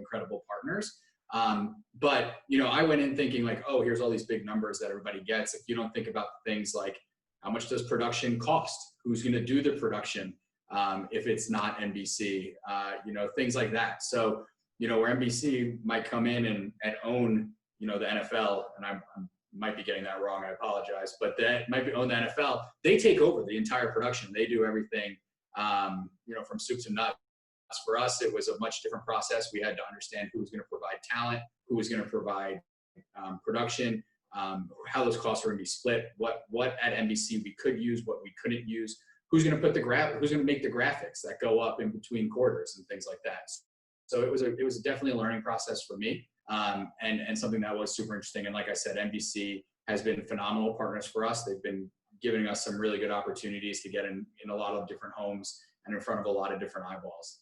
partners. But I went in thinking like, oh, here's all these big numbers that everybody gets. If you don't think about things like how much does production cost? Who's going to do the production if it's not NBC? Things like that. So, where NBC might come in and own, the NFL, and I might be getting that wrong, I apologize, but that might own the NFL. They take over the entire production. They do everything, from soup to nuts. For us, it was a much different process. We had to understand who was going to provide talent, who was going to provide production, how those costs were going to be split, what at NBC we could use, what we couldn't use, who's going to who's going to make the graphics that go up in between quarters and things like that. So it was definitely a learning process for me. and something that was super interesting. And like I said, NBC has been phenomenal partners for us. They've been giving us some really good opportunities to get in a lot of different homes and in front of a lot of different eyeballs.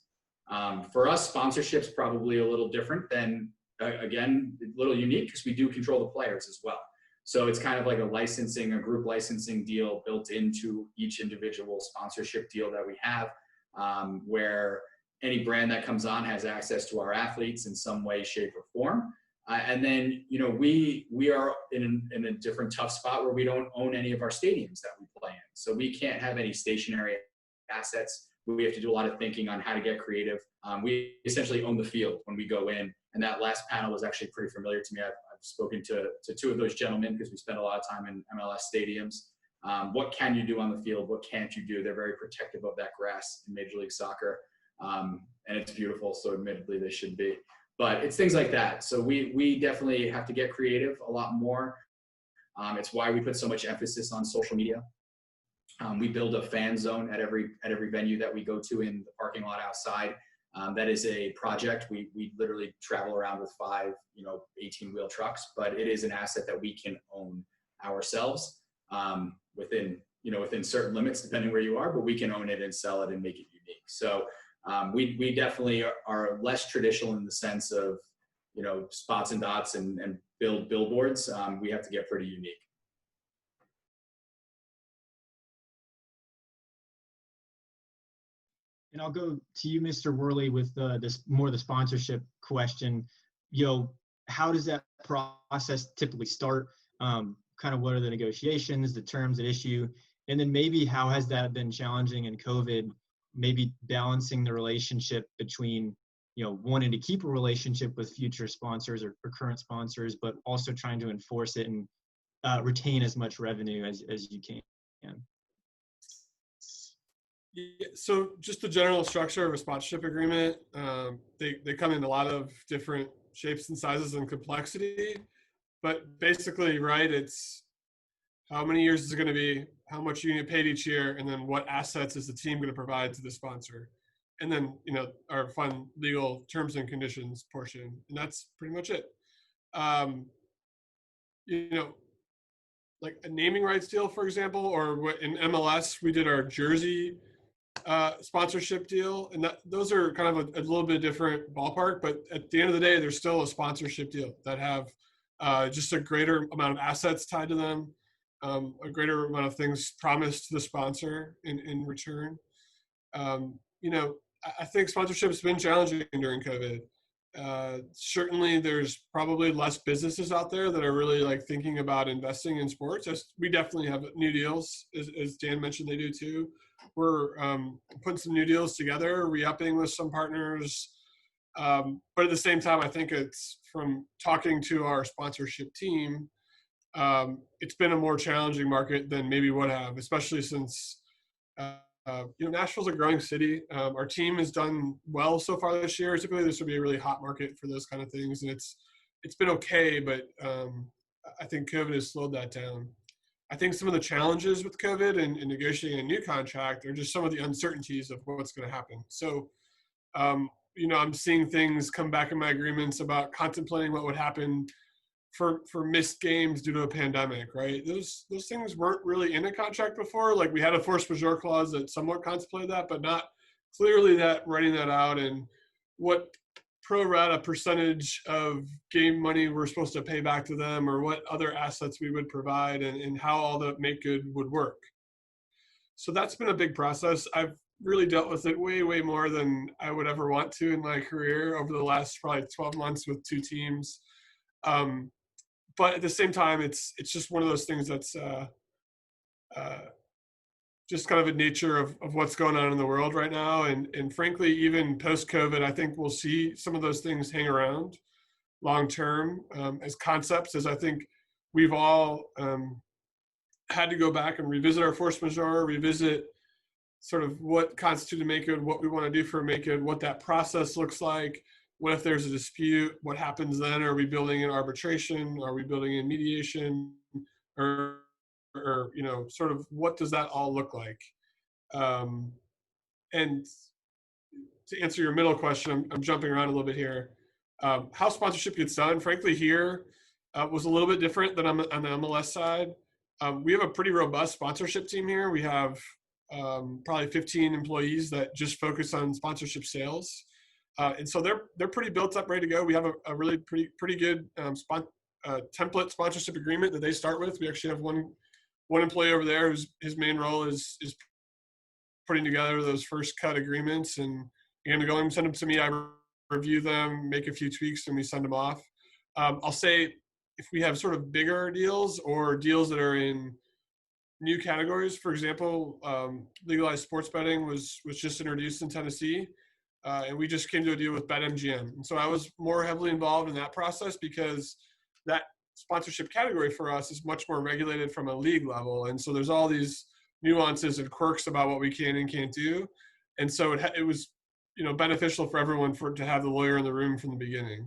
For us, sponsorship's probably a little different than, again, a little unique because we do control the players as well. So it's kind of like a group licensing deal built into each individual sponsorship deal that we have, where any brand that comes on has access to our athletes in some way, shape, or form. And then, we are in a different tough spot where we don't own any of our stadiums that we play in. So we can't have any stationary assets. We have to do a lot of thinking on how to get creative. We essentially own the field when we go in. And that last panel was actually pretty familiar to me. I've spoken to two of those gentlemen because we spend a lot of time in MLS stadiums. What can you do on the field? What can't you do? They're very protective of that grass in Major League Soccer. And it's beautiful, so admittedly they should be. But it's things like that. So we definitely have to get creative a lot more. It's why we put so much emphasis on social media. We build a fan zone at every venue that we go to in the parking lot outside. That is a project. We literally travel around with 5, 18-wheel trucks, but it is an asset that we can own ourselves within certain limits, depending where you are, but we can own it and sell it and make it unique. So we definitely are less traditional in the sense of, spots and dots and build billboards. We have to get pretty unique. And I'll go to you, Mr. Worley, with the sponsorship question. How does that process typically start? Kind of what are the negotiations, the terms at issue, and then maybe how has that been challenging in COVID? Maybe balancing the relationship between wanting to keep a relationship with future sponsors or current sponsors, but also trying to enforce it and retain as much revenue as you can. Yeah, so just the general structure of a sponsorship agreement, they come in a lot of different shapes and sizes and complexity, but basically, right, it's how many years is it going to be, how much you get paid each year, and then what assets is the team going to provide to the sponsor, and then our fun legal terms and conditions portion, and that's pretty much it. Like a naming rights deal, for example, or in MLS we did our jersey sponsorship deal, and those are kind of a little bit different ballpark, but at the end of the day they're still a sponsorship deal that have just a greater amount of assets tied to them, a greater amount of things promised to the sponsor in return. I think sponsorship has been challenging during COVID. Certainly there's probably less businesses out there that are really like thinking about investing in sports. We definitely have new deals, as Dan mentioned, they do too. We're putting some new deals together, re-upping with some partners. But at the same time, I think it's from talking to our sponsorship team, it's been a more challenging market than maybe would have, especially since Nashville's a growing city. Our team has done well so far this year. Typically, this would be a really hot market for those kind of things, and it's been okay. But I think COVID has slowed that down. I think some of the challenges with COVID and negotiating a new contract are just some of the uncertainties of what's going to happen. So, I'm seeing things come back in my agreements about contemplating what would happen for missed games due to a pandemic, right? Those things weren't really in a contract before. Like we had a force majeure clause that somewhat contemplated that, but not clearly that writing that out and what pro rata percentage of game money we're supposed to pay back to them or what other assets we would provide and how all the make good would work. So that's been a big process. I've really dealt with it way, way more than I would ever want to in my career over the last probably 12 months with 2 teams. But at the same time, it's just one of those things that's just kind of a nature of what's going on in the world right now. And frankly, even post-COVID, I think we'll see some of those things hang around long-term as concepts, as I think we've all had to go back and revisit our force majeure, revisit sort of what constitutes a make good, what we want to do for a make good, what that process looks like. What if there's a dispute? What happens then? Are we building in arbitration? Are we building in mediation? Or sort of what does that all look like? And to answer your middle question, I'm jumping around a little bit here. How sponsorship gets done, frankly, here was a little bit different than on the MLS side. We have a pretty robust sponsorship team here. We have probably 15 employees that just focus on sponsorship sales. And so they're pretty built up, ready to go. We have a really pretty good template sponsorship agreement that they start with. We actually have one employee over there whose his main role is putting together those first cut agreements, and you're going to go and send them to me. I review them, make a few tweaks, and we send them off. I'll say if we have sort of bigger deals or deals that are in new categories, for example, legalized sports betting was just introduced in Tennessee, and we just came to a deal with BetMGM. And so I was more heavily involved in that process because that sponsorship category for us is much more regulated from a league level. And so there's all these nuances and quirks about what we can and can't do. And so it was, beneficial for everyone to have the lawyer in the room from the beginning.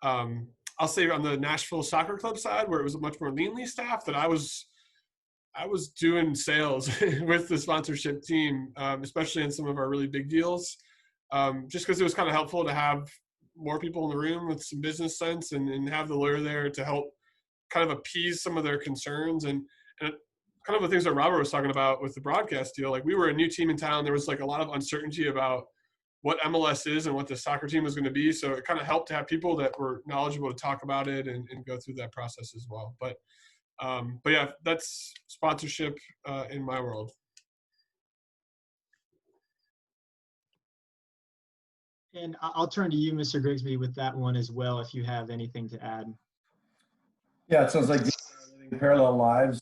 I'll say on the Nashville Soccer Club side, where it was much more leanly staffed, that I was doing sales with the sponsorship team, especially in some of our really big deals, just because it was kind of helpful to have more people in the room with some business sense and have the lawyer there to help kind of appease some of their concerns. And kind of the things that Robert was talking about with the broadcast deal, like we were a new team in town. There was like a lot of uncertainty about what MLS is and what the soccer team was going to be. So it kind of helped to have people that were knowledgeable to talk about it and go through that process as well. But yeah, that's sponsorship in my world. And I'll turn to you, Mr. Grigsby, with that one as well, if you have anything to add. Yeah, it sounds like living parallel lives.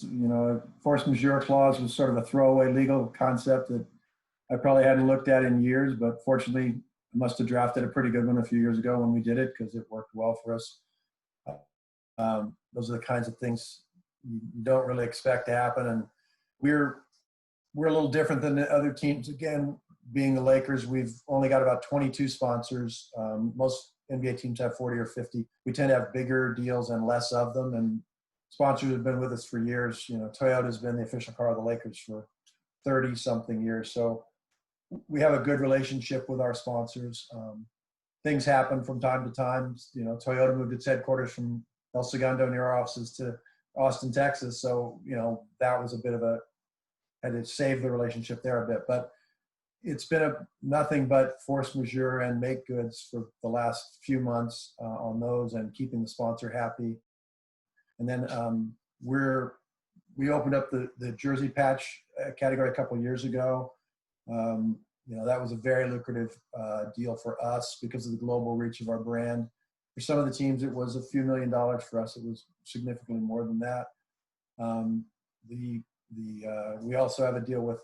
Force majeure clause was sort of a throwaway legal concept that I probably hadn't looked at in years, but fortunately, I must have drafted a pretty good one a few years ago when we did it because it worked well for us. Those are the kinds of things you don't really expect to happen, and we're a little different than the other teams. Again, being the Lakers, we've only got about 22 sponsors. Most NBA teams have 40 or 50. We tend to have bigger deals and less of them, and sponsors have been with us for years. Toyota's been the official car of the Lakers for 30-something years. So we have a good relationship with our sponsors. Things happen from time to time. Toyota moved its headquarters from El Segundo near our offices to Austin, Texas. So, that was a bit of had to save the relationship there a bit. But it's been nothing but force majeure and make goods for the last few months on those and keeping the sponsor happy. And then we opened up the jersey patch category a couple of years ago. That was a very lucrative deal for us because of the global reach of our brand. For some of the teams, it was a few $1 million. For us, it was significantly more than that. We also have a deal with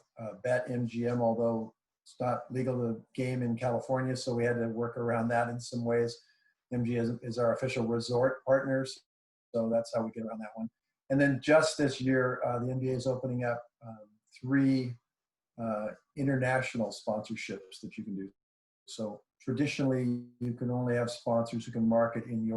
BetMGM, although it's not legal to game in California, so we had to work around that in some ways. MGM is our official resort partners, so that's how we get around that one. And then just this year, the NBA is opening up 3 international sponsorships that you can do. So traditionally, you can only have sponsors who can market in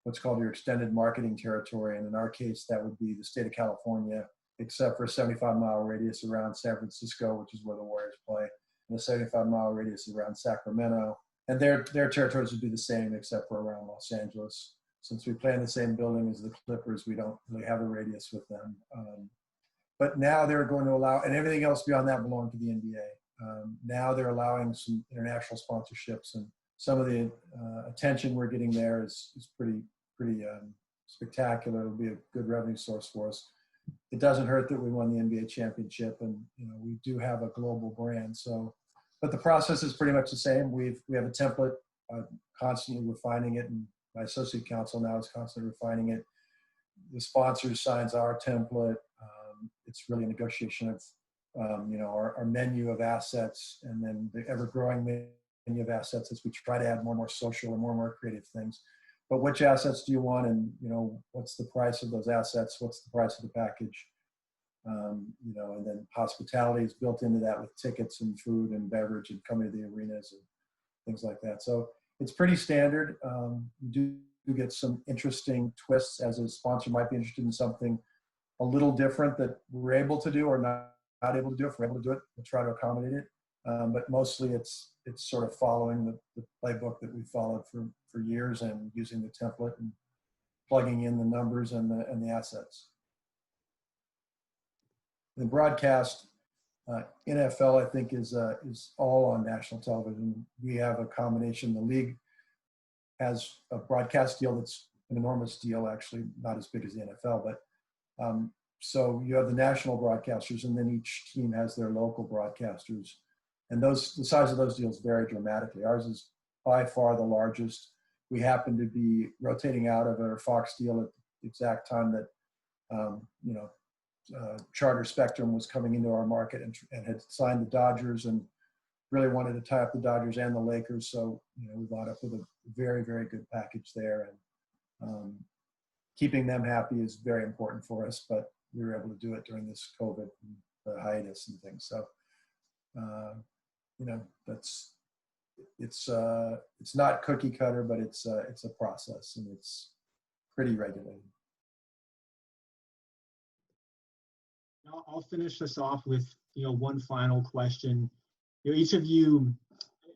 what's called your extended marketing territory. And in our case, that would be the state of California, except for a 75-mile radius around San Francisco, which is where the Warriors play, and a 75-mile radius around Sacramento. And their territories would be the same, except for around Los Angeles. Since we play in the same building as the Clippers, we don't really have a radius with them. But now they're going to allow, and everything else beyond that belonged to the NBA. Now they're allowing some international sponsorships, and some of the attention we're getting there is pretty spectacular. It'll be a good revenue source for us. It doesn't hurt that we won the NBA championship, and we do have a global brand. So, but the process is pretty much the same. We have a template, constantly refining it, and my associate counsel now is constantly refining it. The sponsor signs our template. It's really a negotiation of, our menu of assets, and then the ever-growing menu of assets as we try to add more and more social and more creative things. But which assets do you want, and what's the price of those assets? What's the price of the package? And then hospitality is built into that with tickets and food and beverage and coming to the arenas and things like that. So it's pretty standard. You do get some interesting twists as a sponsor might be interested in something a little different that we're able to do or not able to do. If we're able to do it, we'll try to accommodate it. But mostly it's it's sort of following the playbook that we followed for years and using the template and plugging in the numbers and the assets. The broadcast, NFL, I think, is all on national television. We have a combination. The league has a broadcast deal that's an enormous deal, actually, not as big as the NFL, but so you have the national broadcasters, and then each team has their local broadcasters. And the size of those deals vary dramatically. Ours is by far the largest. We happen to be rotating out of our Fox deal at the exact time that, Charter Spectrum was coming into our market and had signed the Dodgers and really wanted to tie up the Dodgers and the Lakers. So, we wound up with a very, very good package there. And keeping them happy is very important for us, but we were able to do it during this COVID and the hiatus and things. So, it's not cookie cutter, but it's a process, and it's pretty regulated. I'll finish this off with one final question. Each of you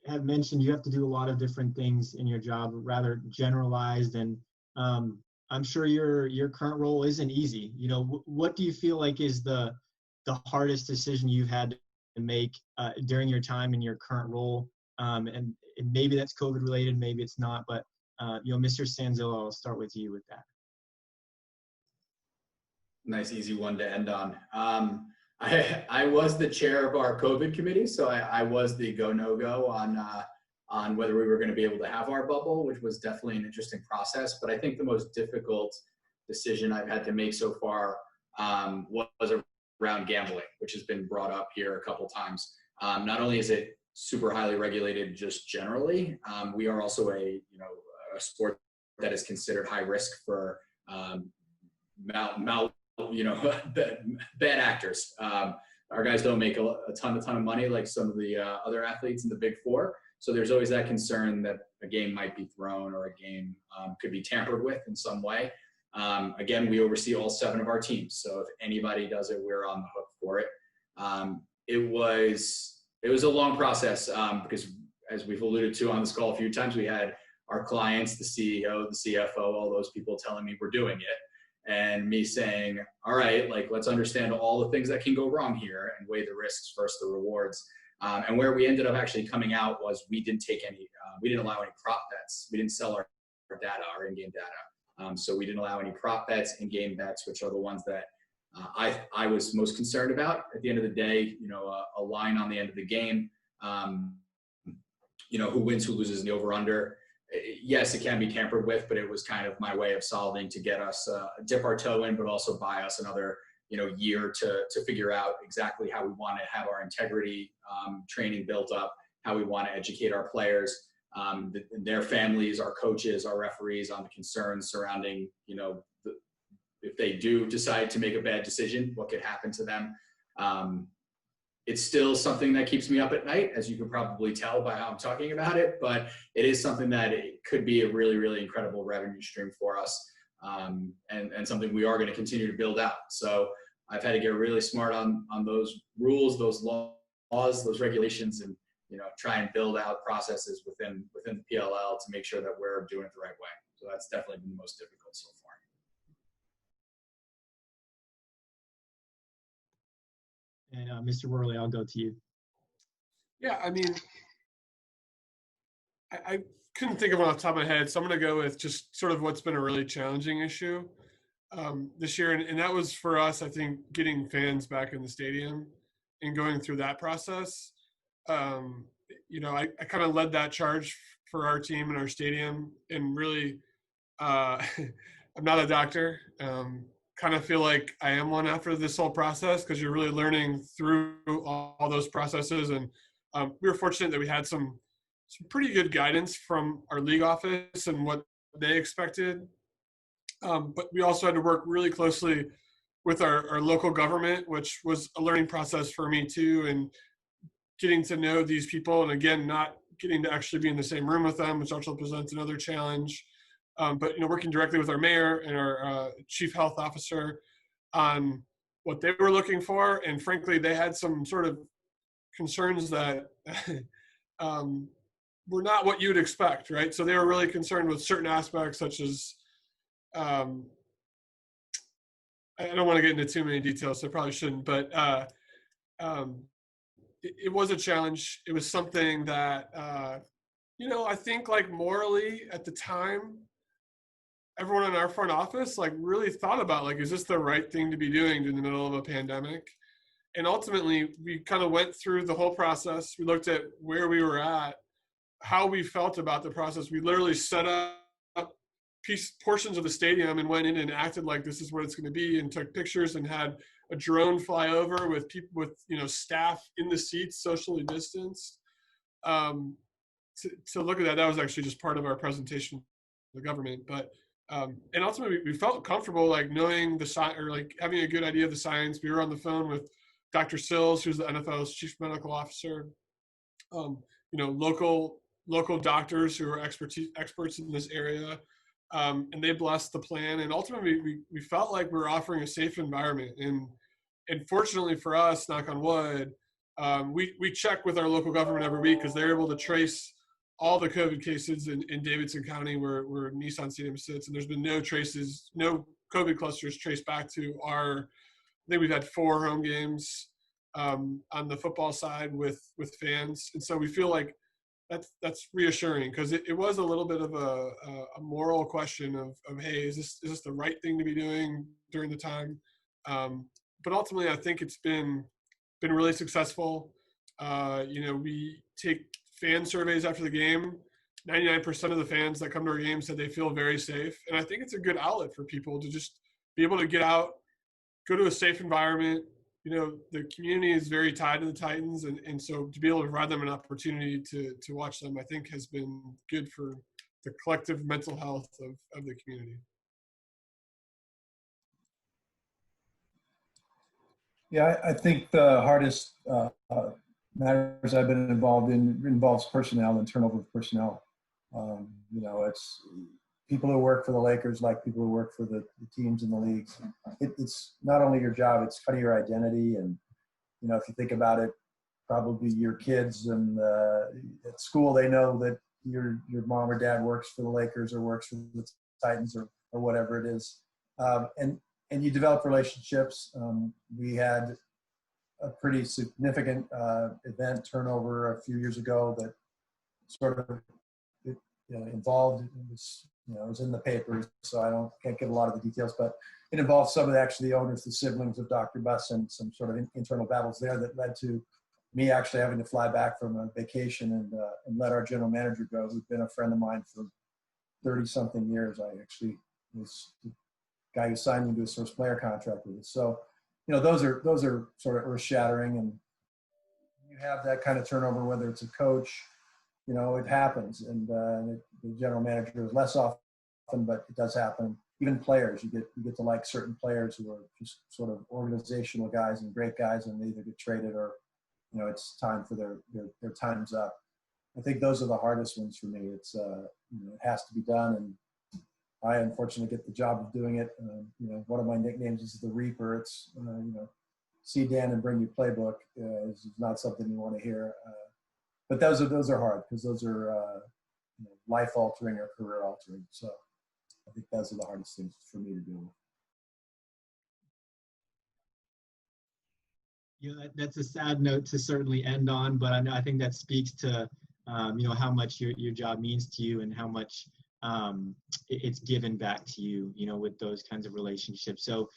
have mentioned you have to do a lot of different things in your job, rather generalized, and I'm sure your current role isn't easy. What do you feel like is the hardest decision you've had to make during your time in your current role? And maybe that's COVID related, maybe it's not, but Mr. Sanzillo, I'll start with you with that. Nice, easy one to end on. I was the chair of our COVID committee, so I was the go-no-go on whether we were going to be able to have our bubble, which was definitely an interesting process. But I think the most difficult decision I've had to make so far was around gambling, which has been brought up here a couple times. Not only is it super highly regulated just generally, we are also a sport that is considered high risk for bad actors. Our guys don't make a ton of money like some of the other athletes in the Big Four. So there's always that concern that a game might be thrown or a game could be tampered with in some way. Again, we oversee all 7 of our teams. So if anybody does it, we're on the hook for it. It was a long process because, as we've alluded to on this call a few times, we had our clients, the CEO, the CFO, all those people telling me we're doing it. And me saying, all right, let's understand all the things that can go wrong here and weigh the risks versus the rewards. And where we ended up actually coming out was we didn't allow any prop bets. We didn't sell our data, our in-game data. So we didn't allow any prop bets, in-game bets, which are the ones that I was most concerned about. At the end of the day, a line on the end of the game, who wins, who loses in the over-under. Yes, it can be tampered with, but it was kind of my way of solving to get us dip our toe in, but also buy us another year to figure out exactly how we want to have our integrity training built up, how we want to educate our players, their families, our coaches, our referees on the concerns surrounding if they do decide to make a bad decision, what could happen to them. It's still something that keeps me up at night, as you can probably tell by how I'm talking about it, but it is something that it could be a really, really incredible revenue stream for us, and something we are going to continue to build out. So I've had to get really smart on those rules, those laws, those regulations, and try and build out processes within the PLL to make sure that we're doing it the right way. So that's definitely been the most difficult so far. And Mr. Worley, I'll go to you. Yeah, I mean, I couldn't think of one off the top of my head, so I'm going to go with just sort of what's been a really challenging issue this year. And that was for us, I think, getting fans back in the stadium and going through that process. I kind of led that charge for our team and our stadium. And really, I'm not a doctor. Kind of feel like I am one after this whole process, because you're really learning through all those processes. And we were fortunate that we had some pretty good guidance from our league office and what they expected. But we also had to work really closely with our local government, which was a learning process for me too, and getting to know these people. And again, not getting to actually be in the same room with them, which also presents another challenge. But working directly with our mayor and our chief health officer on what they were looking for, and frankly, they had some sort of concerns that were not what you'd expect, right? So they were really concerned with certain aspects, such as, I don't want to get into too many details, so I probably shouldn't, but it was a challenge. It was something that, I think like morally at the time, everyone in our front office like really thought about like, is this the right thing to be doing in the middle of a pandemic? And ultimately, we kind of went through the whole process. We looked at where we were at, how we felt about the process. We literally set up portions of the stadium and went in and acted like this is what it's going to be, and took pictures and had a drone fly over with people with staff in the seats, socially distanced. To look at that was actually just part of our presentation to the government. But and ultimately, we felt comfortable like knowing the science, or like having a good idea of the science. We were on the phone with Dr. Sills, who's the NFL's chief medical officer. Local doctors who are experts in this area. And they blessed the plan. And ultimately, we felt like we were offering a safe environment. And fortunately for us, knock on wood, we check with our local government every week because they're able to trace all the COVID cases in Davidson County where Nissan Stadium sits. And there's been no COVID clusters traced back to I think we've had 4 home games on the football side with fans. And so we feel like that's reassuring, because it was a little bit of a moral question of hey, is this the right thing to be doing during the time? But ultimately, I think it's been really successful. We take fan surveys after the game. 99% of the fans that come to our game said they feel very safe, and I think it's a good outlet for people to just be able to get out, go to a safe environment. The community is very tied to the Titans, and so to be able to provide them an opportunity to watch them, I think has been good for the collective mental health of the community. Yeah, I think the hardest matters I've been involved in involves personnel and turnover of personnel. It's people who work for the Lakers, like people who work for the teams in the leagues. It's not only your job, it's kind of your identity. And, if you think about it, probably your kids and at school, they know that your mom or dad works for the Lakers or works for the Titans or whatever it is. And you develop relationships. We had a pretty significant event turnover a few years ago that sort of involved. It was in the papers, so I can't give a lot of the details, but it involved some of the owners, the siblings of Dr. Buss, and some sort of internal battles there that led to me actually having to fly back from a vacation and let our general manager go, who'd been a friend of mine for 30-something years. I actually was the guy who signed me to his first player contract with us. So, those are sort of earth-shattering, and you have that kind of turnover, whether it's a coach. It happens, and the general manager is less often, but it does happen. Even players, you get to like certain players who are just sort of organizational guys and great guys, and they either get traded or, it's time for their time's up. I think those are the hardest ones for me. It's it has to be done, and I unfortunately get the job of doing it. One of my nicknames is the Reaper. It's see Dan and bring you playbook is not something you want to hear. But those are hard, because those are life altering or career altering. So I think those are the hardest things for me to deal with. That's a sad note to certainly end on, but I think that speaks to how much your job means to you, and how much it's given back to you, with those kinds of relationships. So,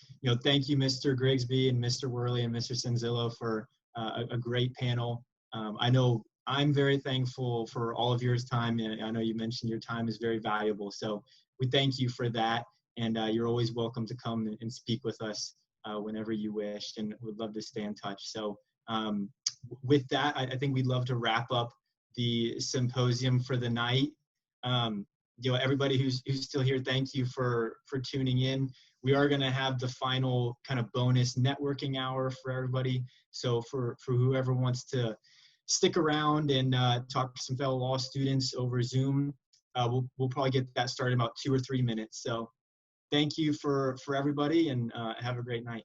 thank you, Mr. Grigsby and Mr. Worley and Mr. Sanzillo, for a great panel. I know I'm very thankful for all of your time, and I know you mentioned your time is very valuable. So we thank you for that, and you're always welcome to come and speak with us whenever you wish, and would love to stay in touch. So with that, I think we'd love to wrap up the symposium for the night. Everybody who's still here, thank you for tuning in. We are going to have the final kind of bonus networking hour for everybody. So for whoever wants to stick around and talk to some fellow law students over Zoom, we'll probably get that started in about 2 or 3 minutes. So thank you for everybody, and have a great night.